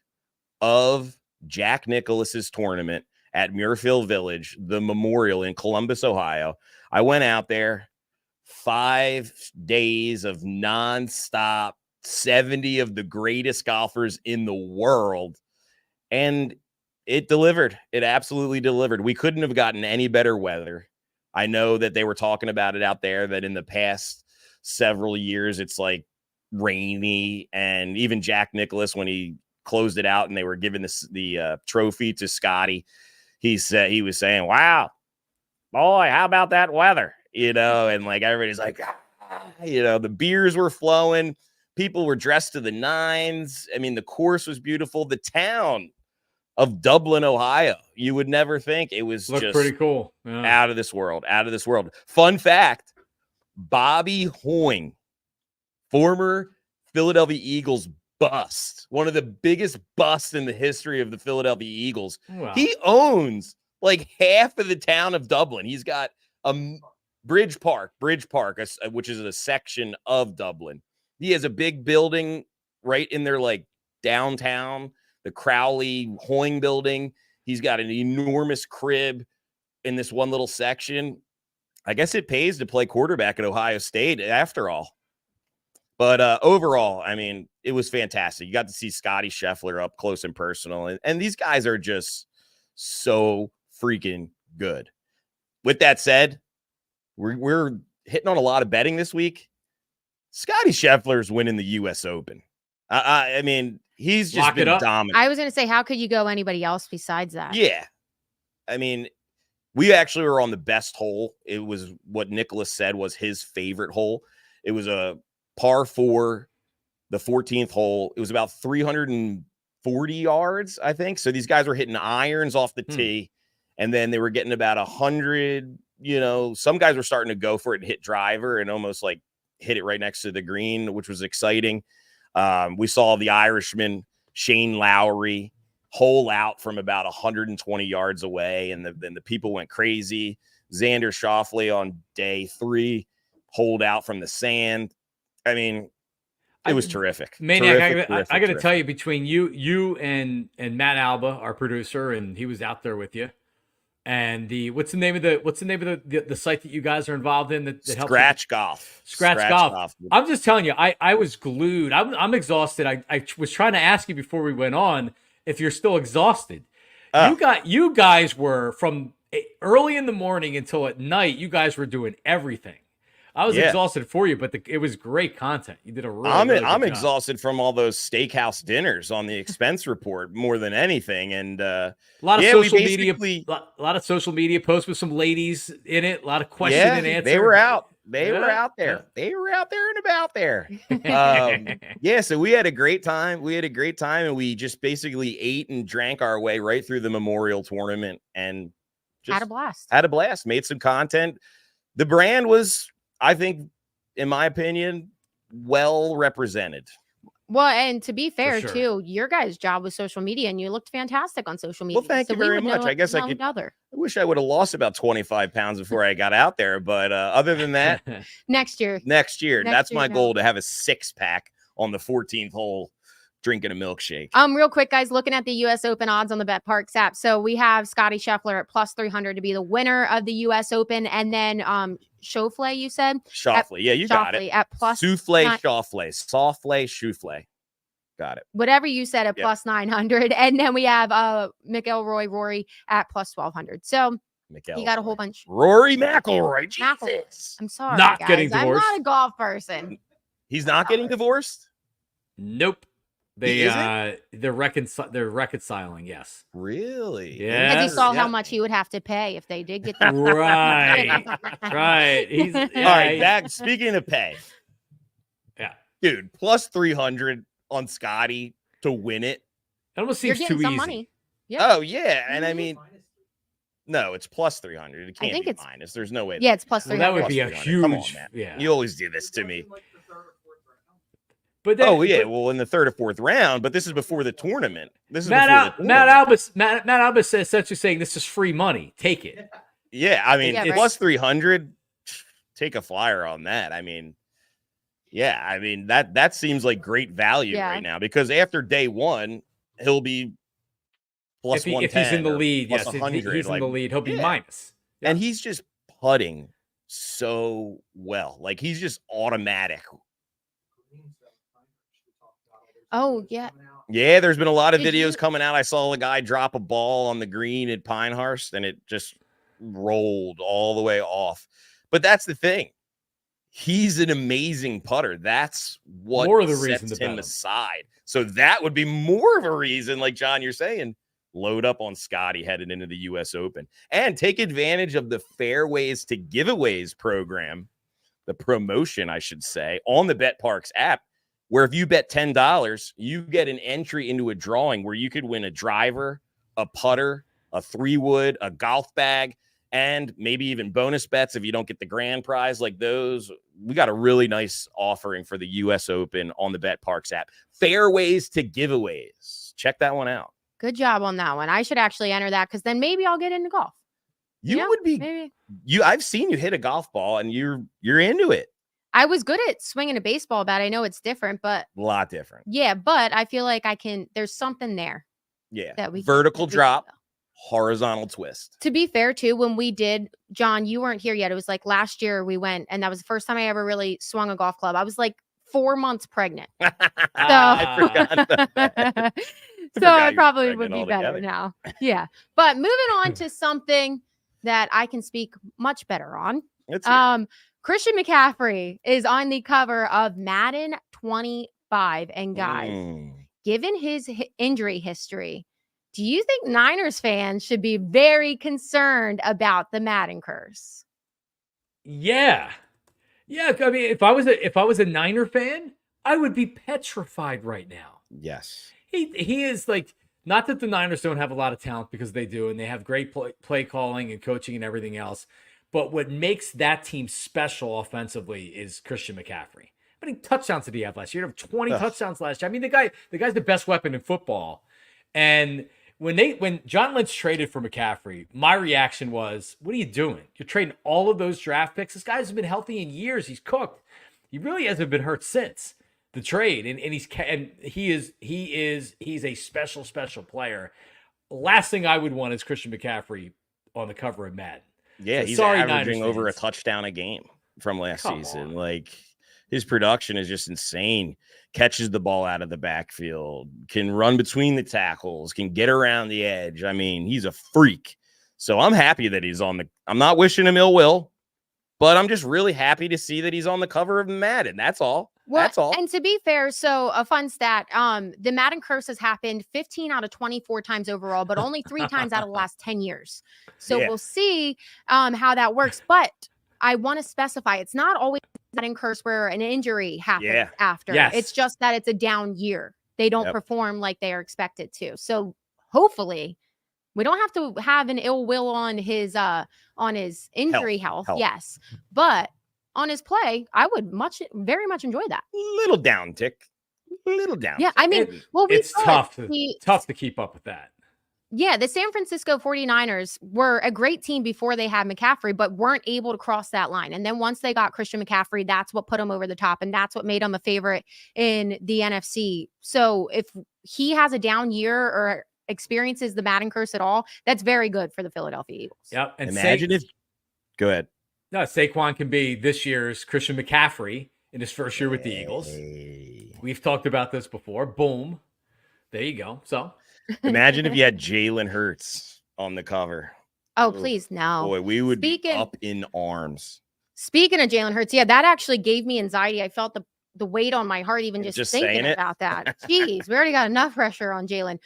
of Jack Nicklaus's tournament at Muirfield Village, the Memorial in Columbus, Ohio. I went out there 5 days of nonstop 70 of the greatest golfers in the world. And it delivered. It absolutely delivered. We couldn't have gotten any better weather. I know that they were talking about it out there, that in the past several years, it's like rainy. And even Jack Nicklaus, when he closed it out and they were giving the trophy to Scotty, he was saying, wow, boy, how about that weather? And like everybody's like, the beers were flowing. People were dressed to the nines. I mean, the course was beautiful. The town of Dublin, Ohio, you would never think. It was Looked just pretty cool. Yeah. Out of this world. Fun fact, Bobby Hoying, former Philadelphia Eagles bust, one of the biggest busts in the history of the Philadelphia Eagles. Wow. He owns like half of the town of Dublin. He's got a Bridge Park, which is a section of Dublin. He has a big building right in their like downtown, the Crowley Hoying building. He's got an enormous crib in this one little section. I guess it pays to play quarterback at Ohio State after all. But overall, I mean, it was fantastic. You got to see Scotty Scheffler up close and personal. And these guys are just so freaking good. With that said, we're hitting on a lot of betting this week. Scotty Scheffler's winning the U.S. Open. I mean, he's just been dominant. I was going to say, how could you go anybody else besides that? Yeah. I mean, we actually were on the best hole. It was what Nicklaus said was his favorite hole. It was a par 4, the 14th hole. It was about 340 yards, I think. So these guys were hitting irons off the tee, and then they were getting about 100. Some guys were starting to go for it and hit driver and almost like hit it right next to the green, which was exciting. We saw the Irishman, Shane Lowry, hole out from about 120 yards away, and then the people went crazy. Xander Schauffele on day 3 holed out from the sand. I mean, it was terrific. Maniac, I got to tell you, between you and Matt Alba, our producer, and he was out there with you. And what's the name of the site that you guys are involved in that helps Scratch Golf. Scratch Golf. I'm just telling you, I was glued. I'm exhausted. I was trying to ask you before we went on if you're still exhausted. You guys were from early in the morning until at night. You guys were doing everything. I was exhausted for you, but it was great content. You did a really good job. I'm exhausted from all those steakhouse dinners on the expense report more than anything, and a lot of social media posts with some ladies in it. A lot of question and answer. They were out. They were out there. They were out there and about there. So we had a great time. And we just basically ate and drank our way right through the Memorial Tournament and just had a blast. Made some content. The brand was, I think, in my opinion, well represented. Well, and to be fair, sure, too, your guys' job was social media, and you looked fantastic on social media. Well, thank you very much. I guess I wish I would have lost about 25 pounds before I got out there. But other than that, next year, that's my goal, to have a 6-pack on the 14th hole drinking a milkshake. Real quick, guys, looking at the U.S. Open odds on the Parx app. So we have Scotty Scheffler at plus 300 to be the winner of the U.S. Open, and then Schauffele, you said? Schauffele, yeah, you got it. At plus Souffle, Schauffele, Souffle, Schauffele. Got it. Whatever you said at plus 900, and then we have Rory at plus 1200. So you got a whole bunch. Rory McIlroy, Jesus. I'm sorry, Not guys. getting I'm divorced. not a golf person. He's not getting divorced? Nope. They're reconciling. Yes. Really? Yeah. Because he saw how much he would have to pay if they did get the Right. Right. He's all right. Back. Speaking of pay, yeah, dude, plus 300 on Scotty to win it. It almost You're seems getting too some easy. money. Yeah. Oh yeah, and I mean, no, it's plus 300. It can't be minus. There's no way. Yeah, it's plus Well, 300. that would be a huge. Come on, man. Yeah. You always do this to me. But then, well, in the third or fourth round, but this is before the tournament. This is Matt Albus says essentially saying this is free money. Take it. Yeah, I mean, Yeah, plus 300. Take a flyer on that. I mean, yeah, I mean that seems like great value right now because after day one, he'll be plus 110. If he's in the lead, plus yes, 100, he's in the lead. He'll be minus. Yeah. And he's just putting so well. Like he's just automatic. Oh, yeah. Yeah, there's been a lot of videos coming out. I saw a guy drop a ball on the green at Pinehurst, and it just rolled all the way off. But that's the thing. He's an amazing putter. That's what more of the reason sets to him bet him aside. So that would be more of a reason, like John, you're saying, load up on Scotty headed into the U.S. Open and take advantage of the Fairways to Giveaways program, the promotion, I should say, on the Parx app, where if you bet $10, you get an entry into a drawing where you could win a driver, a putter, a 3-wood, a golf bag, and maybe even bonus bets if you don't get the grand prize like those. We got a really nice offering for the U.S. Open on the Parx app. Fairways to Giveaways. Check that one out. Good job on that one. I should actually enter that because then maybe I'll get into golf. You would be. Maybe. I've seen you hit a golf ball and you're into it. I was good at swinging a baseball bat. I know it's different, but a lot different. Yeah, but I feel like there's something there. Yeah. That we vertical drop, horizontal twist. To be fair, too, when we did, John, you weren't here yet. It was like last year we went, and that was the first time I ever really swung a golf club. I was like 4 months pregnant. So I forgot. So I probably would be better now. Yeah. But moving on to something that I can speak much better on. Christian McCaffrey is on the cover of Madden 25. And guys, given his injury history, do you think Niners fans should be very concerned about the Madden curse? Yeah. Yeah. I mean, if I was a Niner fan, I would be petrified right now. Yes. He is like, not that the Niners don't have a lot of talent, because they do, and they have great play calling and coaching and everything else. But what makes that team special offensively is Christian McCaffrey. How many touchdowns did he have last year? He had 20 touchdowns last year. I mean, the guy's the best weapon in football. And when John Lynch traded for McCaffrey, my reaction was, what are you doing? You're trading all of those draft picks. This guy hasn't been healthy in years. He's cooked. He really hasn't been hurt since the trade. And he's a special player. Last thing I would want is Christian McCaffrey on the cover of Madden. Yeah, he's averaging over a touchdown a game from last season. Like, his production is just insane. Catches the ball out of the backfield, can run between the tackles, can get around the edge. I mean, he's a freak. So I'm happy that he's on I'm not wishing him ill will, but I'm just really happy to see that he's on the cover of Madden. That's all. Well, that's all. And to be fair, so a fun stat, the Madden curse has happened 15 out of 24 times overall, but only 3 times out of the last 10 years. So we'll see how that works. But I want to specify, it's not always Madden curse where an injury happens after. Yes. It's just that it's a down year. They don't perform like they are expected to. So hopefully we don't have to have an ill will on his injury health. Yes. But on his play, I would very much enjoy that. Little downtick. Yeah, I mean, it's tough to keep up with that. Yeah, the San Francisco 49ers were a great team before they had McCaffrey, but weren't able to cross that line. And then once they got Christian McCaffrey, that's what put them over the top. And that's what made them a favorite in the NFC. So if he has a down year or experiences the Madden curse at all, that's very good for the Philadelphia Eagles. Yep. And Imagine if, go ahead. No, Saquon can be this year's Christian McCaffrey in his first year with the Eagles. We've talked about this before. Boom. There you go. So imagine if you had Jalen Hurts on the cover. Oh, please, no. Boy, we would be up in arms. Speaking of Jalen Hurts, yeah, that actually gave me anxiety. I felt the weight on my heart even just thinking about that. Jeez, we already got enough pressure on Jalen.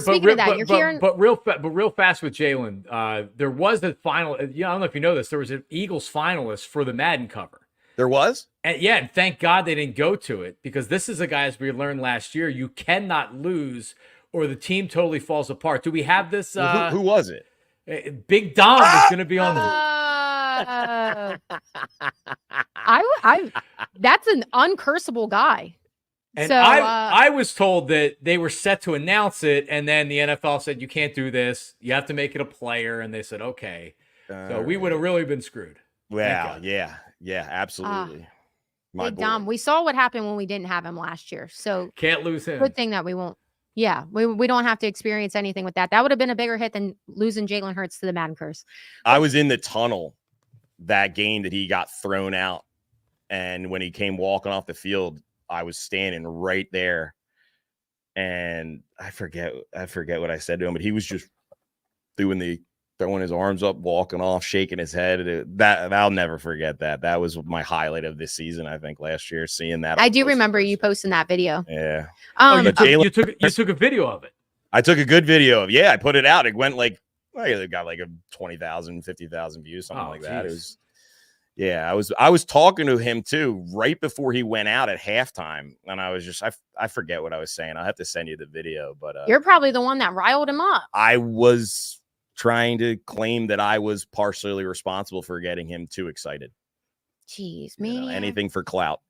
Speaking of that, you're hearing... But real fast with Jalen, there was a final... I don't know if you know this. There was an Eagles finalist for the Madden cover. There was? And thank God they didn't go to it, because this is a guy, as we learned last year, you cannot lose or the team totally falls apart. Do we have this? Who was it? Big Dom is going to be on that's an uncursable guy. And so, I was told that they were set to announce it, and then the NFL said, you can't do this. You have to make it a player. And they said, okay. So we would have really been screwed. Wow. Yeah, absolutely. Big Dom. We saw what happened when we didn't have him last year. So can't lose him. Good thing that we won't. Yeah, we don't have to experience anything with that. That would have been a bigger hit than losing Jalen Hurts to the Madden curse. I was in the tunnel that game that he got thrown out. And when he came walking off the field, I was standing right there. And I forget what I said to him, but he was just throwing his arms up, walking off, shaking his head. I'll never forget that. That was my highlight of this season, I think, last year, seeing that. I do remember you posting that video. Yeah. You took a video of it. I took a good video of it. Yeah, I put it out. It went it got like a 20,000, 50,000 views, something like that. It was, yeah, I was talking to him too right before he went out at halftime, and I was just I forget what I was saying. I'll have to send you the video, but you're probably the one that riled him up. I was trying to claim that I was partially responsible for getting him too excited. Jeez, man. Anything for clout.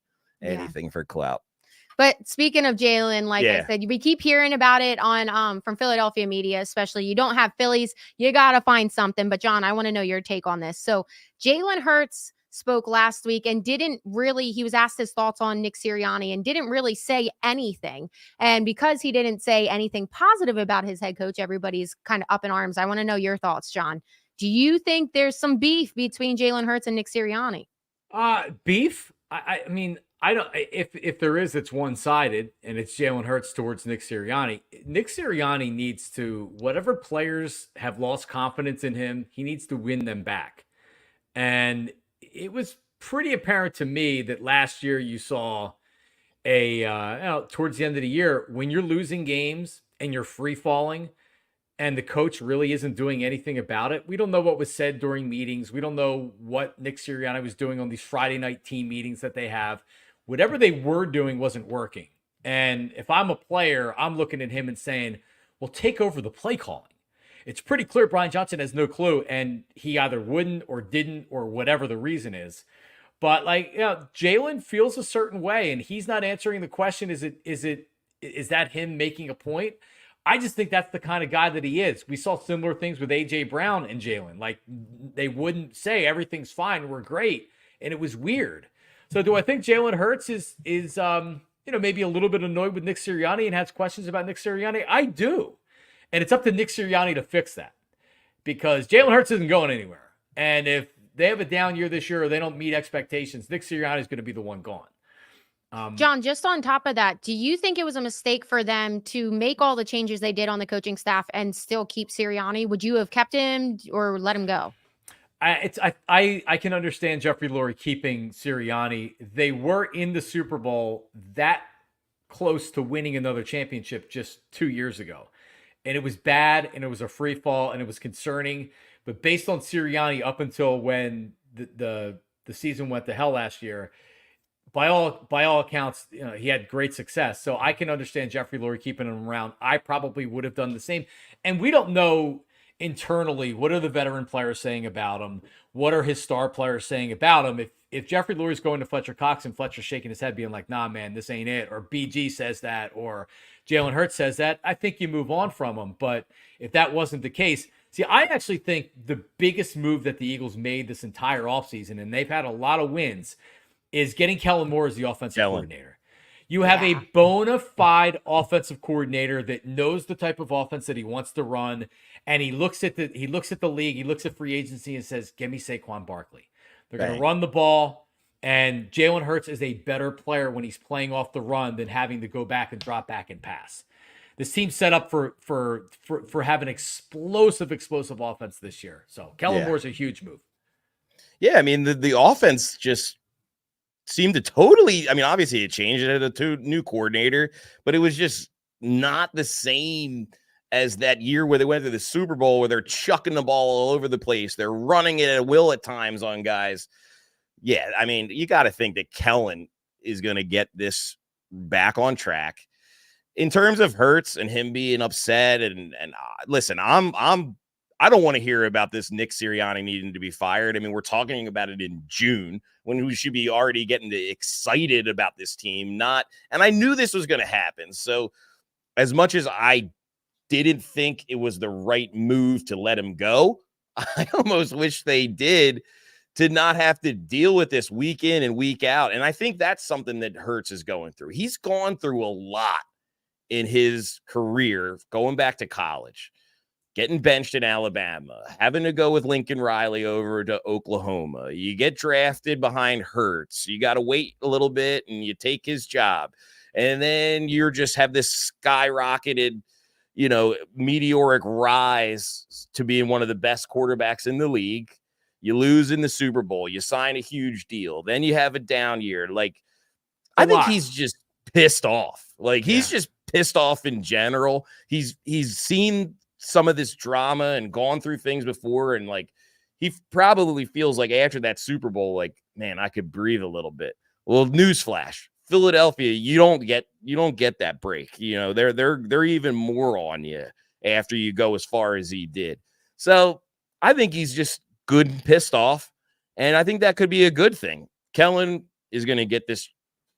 Anything for clout. But speaking of Jalen, like I said, we keep hearing about it on from Philadelphia media, especially. You don't have Phillies, you got to find something. But John, I want to know your take on this. So Jalen Hurts spoke last week and he was asked his thoughts on Nick Sirianni and didn't really say anything. And because he didn't say anything positive about his head coach, everybody's kind of up in arms. I want to know your thoughts, John. Do you think there's some beef between Jalen Hurts and Nick Sirianni? Beef? I mean, I don't. If there is, it's one-sided, and it's Jalen Hurts towards Nick Sirianni. Nick Sirianni needs to, whatever players have lost confidence in him, he needs to win them back. And it was pretty apparent to me that last year you saw towards the end of the year, when you're losing games and you're free falling and the coach really isn't doing anything about it. We don't know what was said during meetings. We don't know what Nick Sirianni was doing on these Friday night team meetings that they have. Whatever they were doing wasn't working. And if I'm a player, I'm looking at him and saying, well, take over the play calling. It's pretty clear Brian Johnson has no clue, and he either wouldn't or didn't or whatever the reason is. But Jalen feels a certain way, and he's not answering the question. Is that him making a point? I just think that's the kind of guy that he is. We saw similar things with A.J. Brown and Jalen. Like, they wouldn't say everything's fine, we're great, and it was weird. So do I think Jalen Hurts is maybe a little bit annoyed with Nick Sirianni and has questions about Nick Sirianni? I do. And it's up to Nick Sirianni to fix that, because Jalen Hurts isn't going anywhere. And if they have a down year this year or they don't meet expectations, Nick Sirianni is going to be the one gone. John, just on top of that, do you think it was a mistake for them to make all the changes they did on the coaching staff and still keep Sirianni? Would you have kept him or let him go? I can understand Jeffrey Lurie keeping Sirianni. They were in the Super Bowl that close to winning another championship just 2 years ago. And it was bad, and it was a free fall, and it was concerning. But based on Sirianni up until when the season went to hell last year, by all accounts, he had great success. So I can understand Jeffrey Lurie keeping him around. I probably would have done the same. And we don't know internally what are the veteran players saying about him. What are his star players saying about him? If Jeffrey Lurie's going to Fletcher Cox and Fletcher's shaking his head being like, nah, man, this ain't it. Or BG says that. Or Jalen Hurts says that, I think you move on from him. But if that wasn't the case, see, I actually think the biggest move that the Eagles made this entire offseason, and they've had a lot of wins, is getting Kellen Moore as the offensive coordinator. You have a bona fide offensive coordinator that knows the type of offense that he wants to run, and he looks at the league, he looks at free agency and says, "Give me Saquon Barkley." They're going to run the ball, and Jalen Hurts is a better player when he's playing off the run than having to go back and drop back and pass. This team's set up for having explosive offense this year. So Kellen Moore's a huge move. Yeah, I mean the offense just seemed to totally, I mean, obviously it changed. It had a new coordinator, but it was just not the same as that year where they went to the Super Bowl where they're chucking the ball all over the place. They're running it at will at times on guys. Yeah, I mean, you got to think that Kellen is going to get this back on track. In terms of Hurts and him being upset, and listen, I don't want to hear about this Nick Sirianni needing to be fired. I mean, we're talking about it in June when we should be already getting excited about this team. And I knew this was going to happen. So as much as I didn't think it was the right move to let him go, I almost wish they did, to not have to deal with this week in and week out. And I think that's something that Hurts is going through. He's gone through a lot in his career, going back to college, getting benched in Alabama, having to go with Lincoln Riley over to Oklahoma. You get drafted behind Hurts. You got to wait a little bit and you take his job. And then you just have this skyrocketed, meteoric rise to being one of the best quarterbacks in the league. You lose in the Super Bowl. You sign a huge deal. Then you have a down year. I think he's just pissed off. He's just pissed off in general. He's seen some of this drama and gone through things before. And he probably feels like after that Super Bowl, man, I could breathe a little bit. Well, newsflash, Philadelphia, you don't get that break. They're even more on you after you go as far as he did. So I think he's just good and pissed off. And I think that could be a good thing. Kellen is going to get this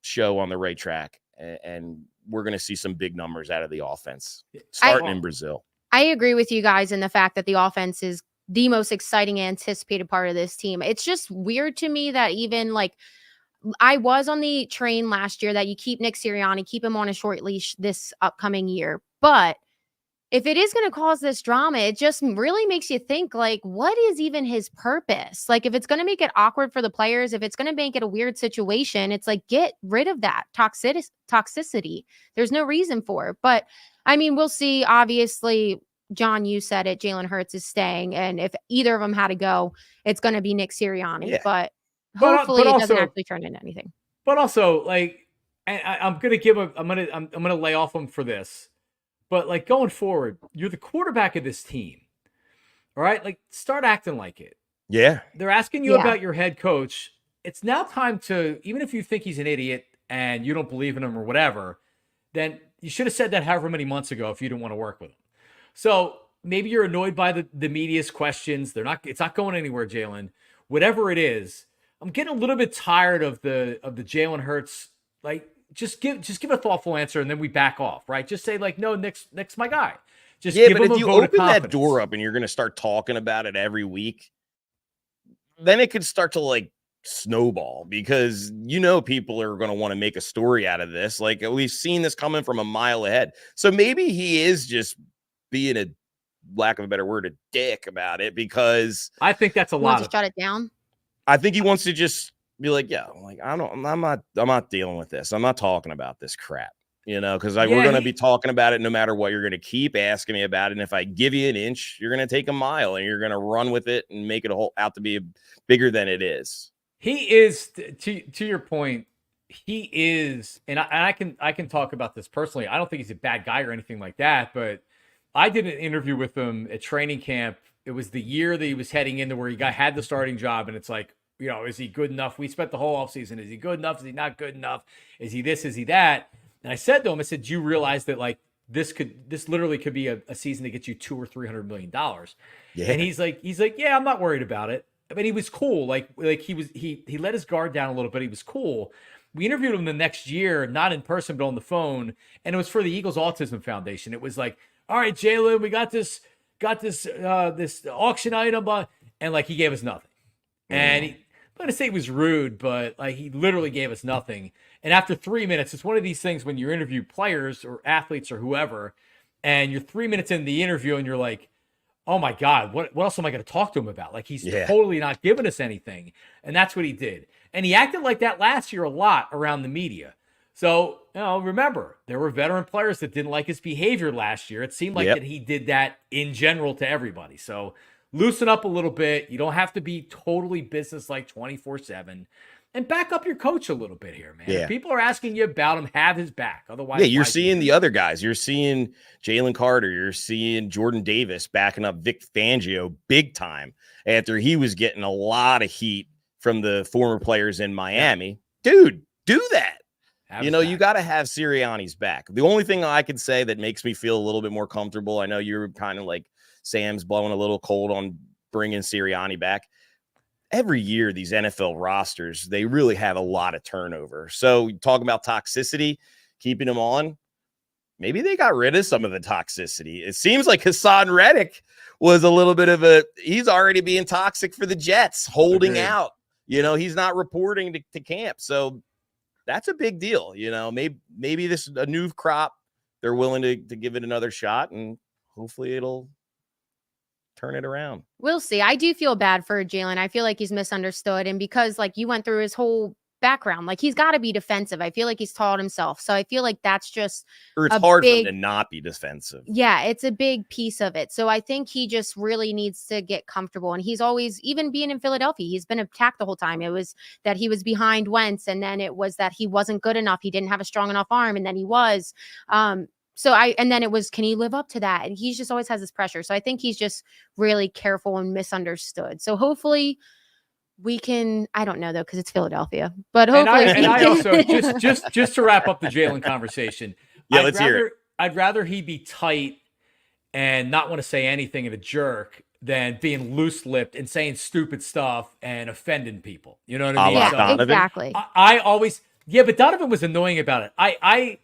show on the right track, and we're going to see some big numbers out of the offense starting in Brazil. I agree with you guys in the fact that the offense is the most exciting anticipated part of this team. It's just weird to me that even I was on the train last year that you keep Nick Sirianni, keep him on a short leash this upcoming year. But if it is going to cause this drama, it just really makes you think, what is even his purpose? If it's going to make it awkward for the players, if it's going to make it a weird situation, it's get rid of that toxicity. There's no reason for it. But I mean, we'll see. Obviously, John, you said it. Jalen Hurts is staying. And if either of them had to go, it's going to be Nick Sirianni. Yeah. But hopefully it doesn't actually turn into anything. But also, I'm going to lay off him for this. But going forward, you're the quarterback of this team. All right? Start acting like it. Yeah. They're asking you about your head coach. It's now time to, even if you think he's an idiot and you don't believe in him or whatever, then you should have said that however many months ago if you didn't want to work with him. So maybe you're annoyed by the media's questions. It's not going anywhere, Jalen. Whatever it is, I'm getting a little bit tired of the Jalen Hurts. Just give a thoughtful answer and then we back off, right? Just say no, Nick's my guy. Just give him but if a you vote open of that door up and you're going to start talking about it every week, then it could start to snowball, because people are going to want to make a story out of this. We've seen this coming from a mile ahead. So maybe he is just being a, lack of a better word, a dick about it, because I think that's a lot. To shut it down. I think he wants to just be I'm not dealing with this. I'm not talking about this crap, because we're going to be talking about it no matter what. You're going to keep asking me about it. And if I give you an inch, you're going to take a mile and you're going to run with it and make it out to be bigger than it is. He is, to your point, he is, and I can talk about this personally. I don't think he's a bad guy or anything like that, but I did an interview with him at training camp. It was the year that he was heading into where he had the starting job, and it's is he good enough? We spent the whole offseason. Is he good enough? Is he not good enough? Is he this? Is he that? And I said to him, do you realize that this literally could be a season that gets you $200 or $300 million? Yeah. And he's like, yeah, I'm not worried about it. I mean, he was cool. He let his guard down a little bit. He was cool. we interviewed him the next year, not in person, but on the phone. And it was for the Eagles Autism Foundation. It was like, all right, Jalen, we got this auction item. And like, he gave us nothing. And I'm going to say it was rude, but like, he literally gave us nothing. And after 3 minutes, it's one of these things when you interview players or athletes or whoever, and you're 3 minutes into the interview and you're like, oh my God, what else am I going to talk to him about? Like, he's totally not giving us anything. And that's what he did. And he acted like that last year a lot around the media. So, remember, there were veteran players that didn't like his behavior last year. It seemed like that he did that in general to everybody. So loosen up a little bit. You don't have to be totally business-like 24/7. And back up your coach a little bit here, man. Yeah. If people are asking you about him, have his back. Otherwise, yeah, you're seeing the other guys. You're seeing Jalen Carter. You're seeing Jordan Davis backing up Vic Fangio big time after he was getting a lot of heat from the former players in Miami. Dude, do that. You got to have Sirianni's back. The only thing I can say that makes me feel a little bit more comfortable, I know you're kind of like Sam's blowing a little cold on bringing Sirianni back. Every year, these NFL rosters, they really have a lot of turnover. So talking about toxicity, keeping them on, maybe they got rid of some of the toxicity. It seems like Hassan Reddick was a little bit of he's already being toxic for the Jets, holding out. He's not reporting to camp. So that's a big deal. Maybe this is a new crop. They're willing to give it another shot, and hopefully it'll turn it around. We'll see. I do feel bad for Jalen. I feel like he's misunderstood. And because like you went through his whole background, like he's got to be defensive. I feel like he's taught himself. So I feel like that's just it's hard for him to not be defensive. Yeah, it's a big piece of it. So I think he just really needs to get comfortable. And he's always, even being in Philadelphia, he's been attacked the whole time. It was that he was behind Wentz, and then it was that he wasn't good enough. He didn't have a strong enough arm, and then he was. And then it was, can he live up to that? And he just always has this pressure. So I think he's just really careful and misunderstood. So hopefully we can, I don't know though, because it's Philadelphia, but hopefully. I also just to wrap up the Jalen conversation. Let's hear it. I'd rather he be tight and not want to say anything and a jerk than being loose-lipped and saying stupid stuff and offending people. You know what I mean? Yeah, exactly. I always, but Donovan was annoying about it. I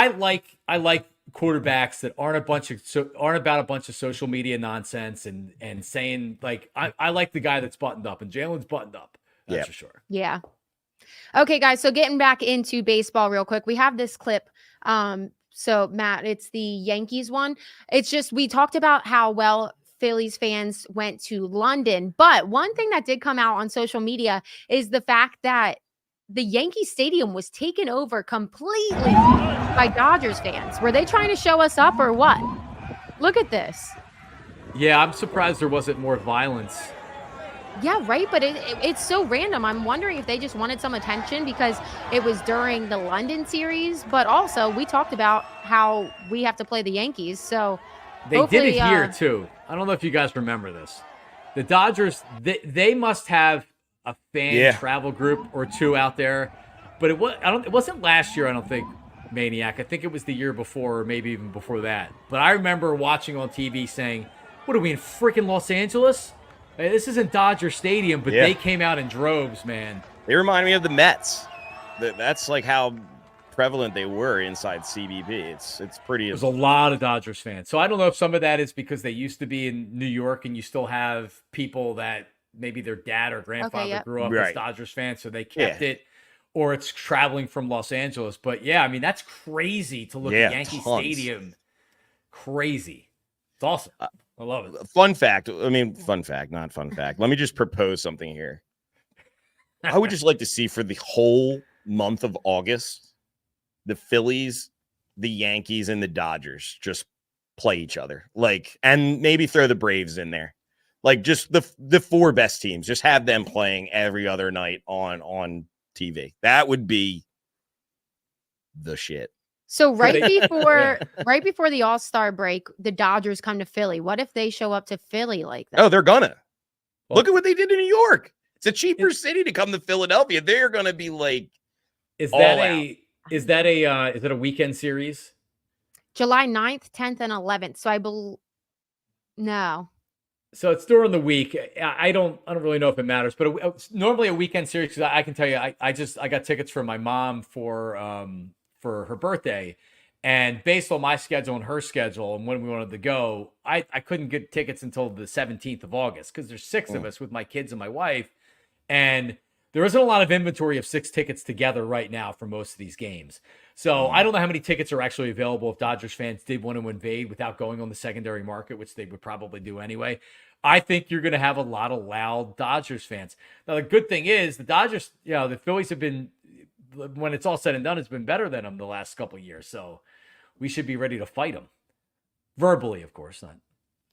like quarterbacks that aren't about a bunch of social media nonsense and saying like I like the guy that's buttoned up, and Jalen's buttoned up. That's for sure. Yeah. Okay, guys. So getting back into baseball real quick, we have this clip. So Matt, it's the Yankees one. It's just, we talked about how well Phillies fans went to London, but one thing that did come out on social media is the fact that the Yankee Stadium was taken over completely by Dodgers fans. Were they trying to show us up or what? Look at this. Yeah, I'm surprised there wasn't more violence. Yeah, right. But it's so random. I'm wondering if they just wanted some attention because it was during the London series. But also, we talked about how we have to play the Yankees. So they did it here, too. I don't know if you guys remember this. The Dodgers, they must have a fan travel group or two out there, but it wasn't last year, I don't think, Maniac. I think it was the year before, or maybe even before that. But I remember watching on TV saying, what are we in freaking Los Angeles? Hey, this isn't Dodger Stadium, but they came out in droves, man. They remind me of the Mets. That's like how prevalent they were inside CBP. It's pretty. There's a lot of Dodgers fans. So I don't know if some of that is because they used to be in New York and you still have people that maybe their dad or grandfather grew up as Dodgers fans, so they kept it, or it's traveling from Los Angeles. But yeah, I mean, that's crazy to look at Yankee Stadium. Crazy. It's awesome. I love it. Fun fact. Not fun fact. Let me just propose something here. I would just like to see for the whole month of August, the Phillies, the Yankees, and the Dodgers just play each other. And maybe throw the Braves in there. Like just the four best teams, just have them playing every other night on TV. That would be the shit. So right before the All-Star break, the Dodgers come to Philly. What if they show up to Philly like that? Oh, they're gonna. Look at what they did in New York. It's a cheaper city to come to Philadelphia. They're gonna be like, is that a weekend series? July 9th, 10th, and 11th. So I believe no. So it's during the week. I don't really know if it matters, but normally a weekend series. 'Cause I can tell you, I got tickets for my mom for her birthday, and based on my schedule and her schedule and when we wanted to go, I couldn't get tickets until the 17th of August because there's 6 of us with my kids and my wife, and there isn't a lot of inventory of 6 tickets together right now for most of these games. So I don't know how many tickets are actually available if Dodgers fans did want to invade without going on the secondary market, which they would probably do anyway. I think you're going to have a lot of loud Dodgers fans. Now, the good thing is the Dodgers, the Phillies have been, when it's all said and done, it's been better than them the last couple of years. So we should be ready to fight them. Verbally, of course, not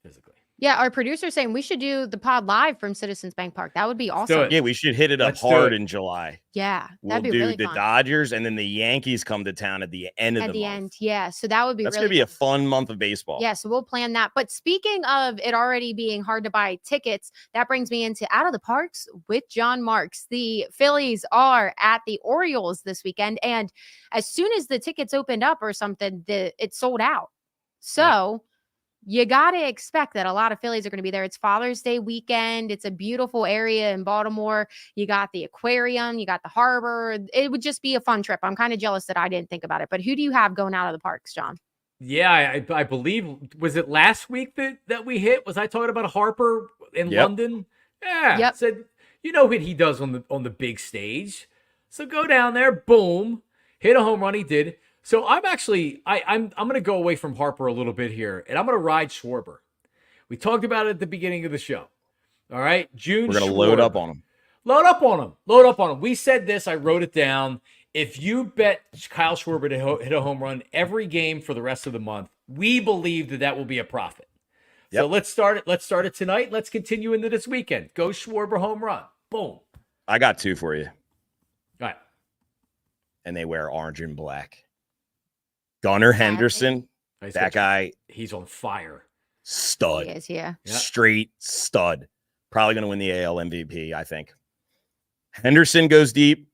physically. Yeah, our producer's saying we should do the pod live from Citizens Bank Park. That would be awesome. Yeah, we should hit it up hard in July. Yeah, we'll that'd be do really the fun. Dodgers, and then the Yankees come to town at the end of the month. End, yeah. So that would be That's really gonna be a fun month of baseball. Yeah, so we'll plan that. But speaking of it already being hard to buy tickets, that brings me into Out of the Parks with John Marks. The Phillies are at the Orioles this weekend, and as soon as the tickets opened up or something, it sold out. So you got to expect that a lot of Phillies are going to be there. It's Father's Day weekend. It's a beautiful area in Baltimore. You got the aquarium, you got the harbor. It would just be a fun trip. I'm kind of jealous that I didn't think about it. But who do you have going out of the parks, John? Yeah, I believe, was it last week that we hit? Was I talking about Harper in London? Yeah. Yep. Said, you know what he does on the big stage. So go down there, boom, hit a home run. He did. So I'm actually, I'm going to go away from Harper a little bit here, and I'm going to ride Schwarber. We talked about it at the beginning of the show. All right, June. We're going to load up on him. Load up on him. Load up on him. We said this. I wrote it down. If you bet Kyle Schwarber to hit a home run every game for the rest of the month, we believe that will be a profit. Yep. So let's start it. Let's start it tonight. Let's continue into this weekend. Go Schwarber home run. Boom. I got 2 for you. All right. And they wear orange and black. Gunnar Henderson, that guy. He's on fire. Stud. He is, yeah. Straight stud. Probably going to win the AL MVP, I think. Henderson goes deep.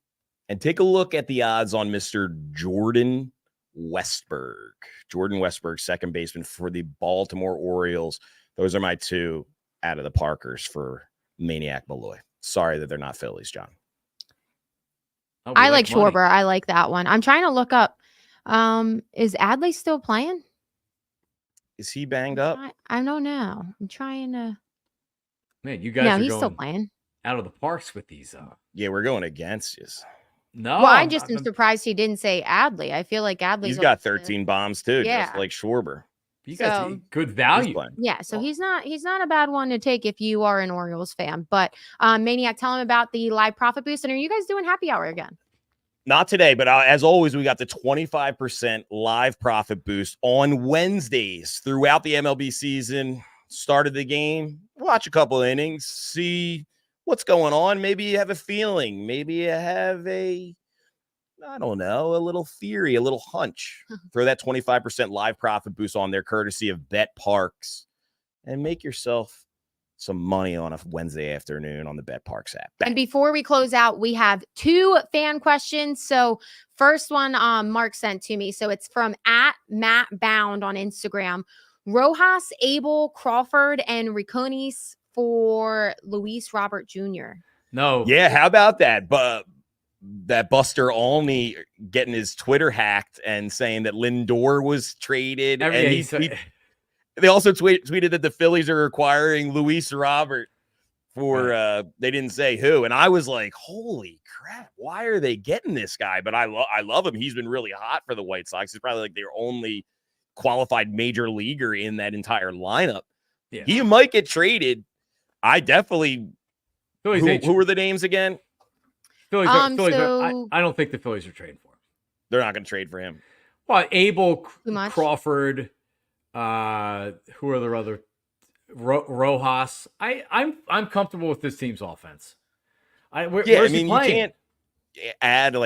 And take a look at the odds on Mr. Jordan Westburg. Jordan Westburg, second baseman for the Baltimore Orioles. Those are my 2 out of the Parkers for Maniac Malloy. Sorry that they're not Phillies, John. Oh, I like Schwarber. I like that one. I'm trying to look up. Is Adley still playing? Is he banged up? I don't know. I'm trying to. Man, you guys are he's going still playing. Out of the parks with these. Yeah, we're going against you. No. Well, I just am surprised he didn't say Adley. I feel like Adley's. He's got 13 bombs too, just like Schwarber. You guys good value. Yeah, so he's not a bad one to take if you are an Orioles fan. But Maniac, tell him about the live profit boost. And are you guys doing happy hour again? Not today, but as always, we got the 25% live profit boost on Wednesdays throughout the MLB season. Started the game, watch a couple innings, see what's going on. Maybe you have a feeling. Maybe you have a little theory, a little hunch. Throw that 25% live profit boost on there, courtesy of Parx, and make yourself some money on a Wednesday afternoon on the Parx app. And before we close out, we have 2 fan questions. So first one, Mark sent to me. So it's from @MattBound on Instagram. Rojas, Abel, Crawford, and Riconis for Luis Robert Jr. No. Yeah, how about that? But that Buster Olney getting his Twitter hacked and saying that Lindor was traded. They also tweeted that the Phillies are acquiring Luis Robert for they didn't say who. And I was like, holy crap, why are they getting this guy? But I love him. He's been really hot for the White Sox. He's probably like their only qualified major leaguer in that entire lineup. Yeah. He might get traded. I definitely. Who were the names again? Phillies. I don't think the Phillies are trading for him. They're not going to trade for him. Well, Abel, Crawford. Who are the other? Rojas. I'm comfortable with this team's offense. You can't add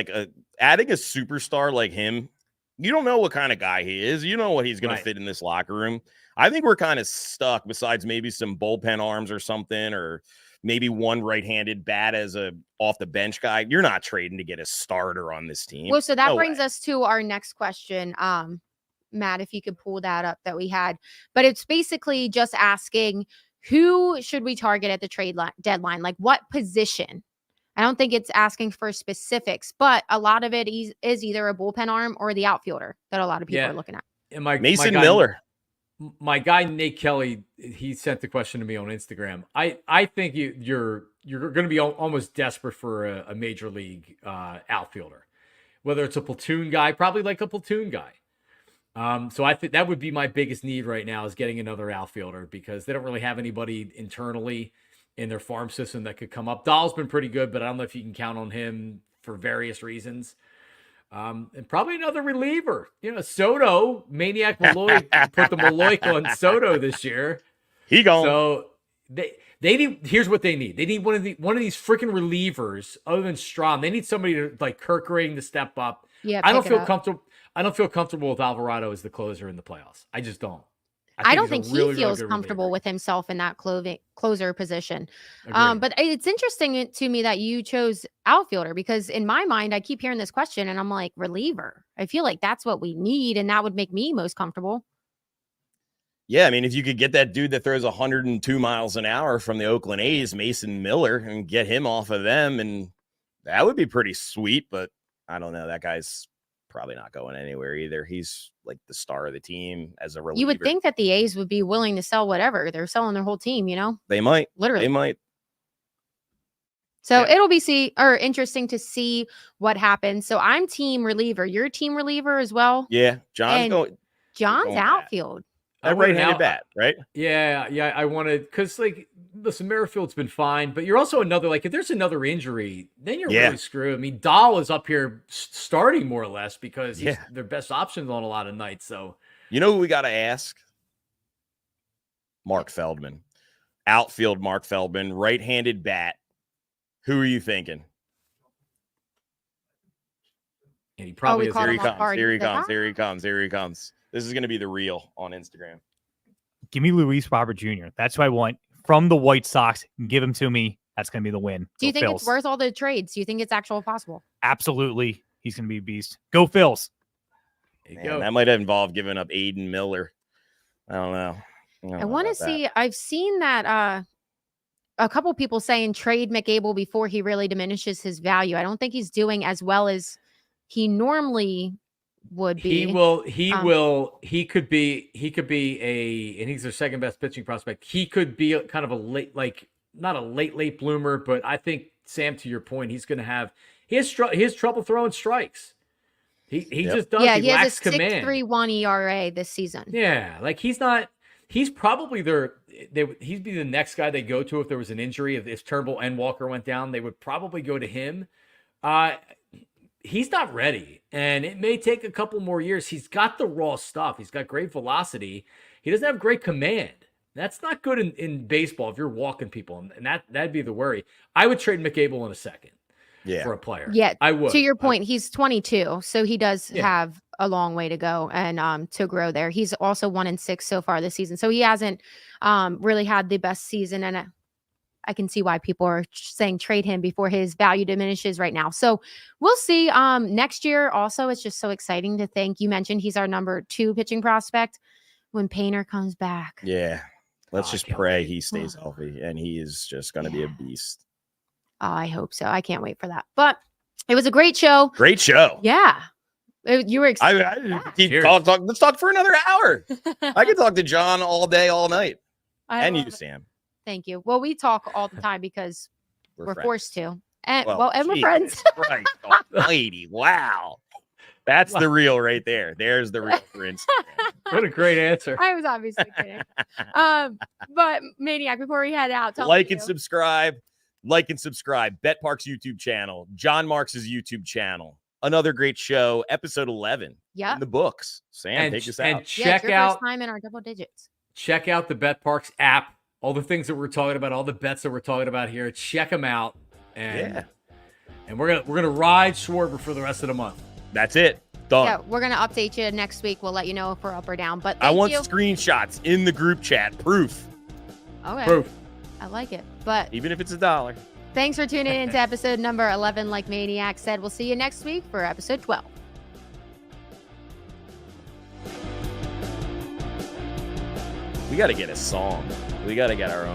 adding a superstar like him. You don't know what kind of guy he is. You know what he's going to fit in this locker room. I think we're kind of stuck, besides maybe some bullpen arms or something, or maybe one right-handed bat as a off the bench guy. You're not trading to get a starter on this team. Well, so that brings us to our next question. Matt, if you could pull that up that we had. But it's basically just asking, who should we target at the trade deadline? Like what position? I don't think it's asking for specifics, but a lot of it is either a bullpen arm or the outfielder that a lot of people are looking at. And Mason Miller. My guy Nate Kelly, he sent the question to me on Instagram. I think you're going to be almost desperate for a major league outfielder, whether it's a platoon guy, probably like a platoon guy. So I think that would be my biggest need right now is getting another outfielder because they don't really have anybody internally in their farm system that could come up. Dahl's been pretty good, but I don't know if you can count on him for various reasons. And probably another reliever. Soto, Maniac Malloy put the Malloy on Soto this year. He gone. So they need. Here's what they need. They need one of these freaking relievers other than Strahm. They need somebody to like Kirkering to step up. Yeah, I don't feel comfortable. I don't feel comfortable with Alvarado as the closer in the playoffs. I just don't. I don't think he feels comfortable with himself in that closer position. But it's interesting to me that you chose outfielder because in my mind, I keep hearing this question and I'm like, reliever. I feel like that's what we need. And that would make me most comfortable. Yeah, I mean, if you could get that dude that throws 102 miles an hour from the Oakland A's, Mason Miller, and get him off of them, and that would be pretty sweet. But I don't know. That guy's probably not going anywhere either. He's like the star of the team as a reliever. You would think that the A's would be willing to sell whatever. They're selling their whole team, They might. Literally. They might. So it'll be interesting to see what happens. So I'm team reliever. You're team reliever as well? Yeah. John's outfield. That right-handed bat, right? Yeah. I wanted because listen, Merrifield's been fine, but you're also another if there's another injury, then you're really screwed. I mean, Dahl is up here starting more or less because he's their best options on a lot of nights. So who we got to ask? Mark Feldman, outfield. Mark Feldman, right-handed bat. Who are you thinking? And he probably is. Here he comes. This is going to be the reel on Instagram. Give me Luis Robert Jr. That's who I want from the White Sox. Give him to me. That's going to be the win. Do you think it's worth all the trades? Do you think it's actually possible? Absolutely. He's going to be a beast. Go Phils. Man, that might have involved giving up Aiden Miller. I don't know. I want to see. I've seen that a couple people saying trade McAble before he really diminishes his value. I don't think he's doing as well as he normally would be. He could be and he's their second best pitching prospect. He could be kind of a late, not a late bloomer, but I think Sam, to your point, he's going to have he has trouble throwing strikes. He just does. Yeah, he lacks has a command. 6.31 ERA this season. Yeah, he's probably he'd be the next guy they go to if there was an injury. If Turnbull and Walker went down, they would probably go to him. He's not ready, and it may take a couple more years. He's got the raw stuff. He's got great velocity. He doesn't have great command. That's not good in baseball if you're walking people, and that'd be the worry. I would trade McAble in a second for a player. Yeah, I would. To your point, he's 22, so he does have a long way to go and to grow there. He's also 1-6 so far this season, so he hasn't really had the best season, and I can see why people are saying trade him before his value diminishes right now. So we'll see. Next year also, it's just so exciting to think. You mentioned he's our number 2 pitching prospect when Painter comes back. Yeah. Let's just pray he stays healthy and he is just going to be a beast. Oh, I hope so. I can't wait for that. But it was a great show. Great show. Yeah. You were excited. Let's talk for another hour. I could talk to John all day, all night. And you, Sam. Thank you. Well, we talk all the time because we're forced to. And we're friends. Right. Lady. Wow. That's the reel right there. There's the reel for Instagram. What a great answer. I was obviously kidding. But Maniac, before we head out, like and subscribe. Bet Parx YouTube channel, John Marks' YouTube channel. Another great show, episode 11. Yeah. In the books. Sam, take us out. And check out first time in our double digits. Check out the Bet Parx app. All the things that we're talking about, all the bets that we're talking about here, check them out. And we're gonna ride Schwarber for the rest of the month. That's it. Done. Yeah, we're gonna update you next week. We'll let you know if we're up or down. But I want screenshots in the group chat. Proof. Okay. Proof. I like it. But even if it's $1. Thanks for tuning in to episode number 11. Like Maniac said, we'll see you next week for episode 12. We got to get a song. We got to get our own.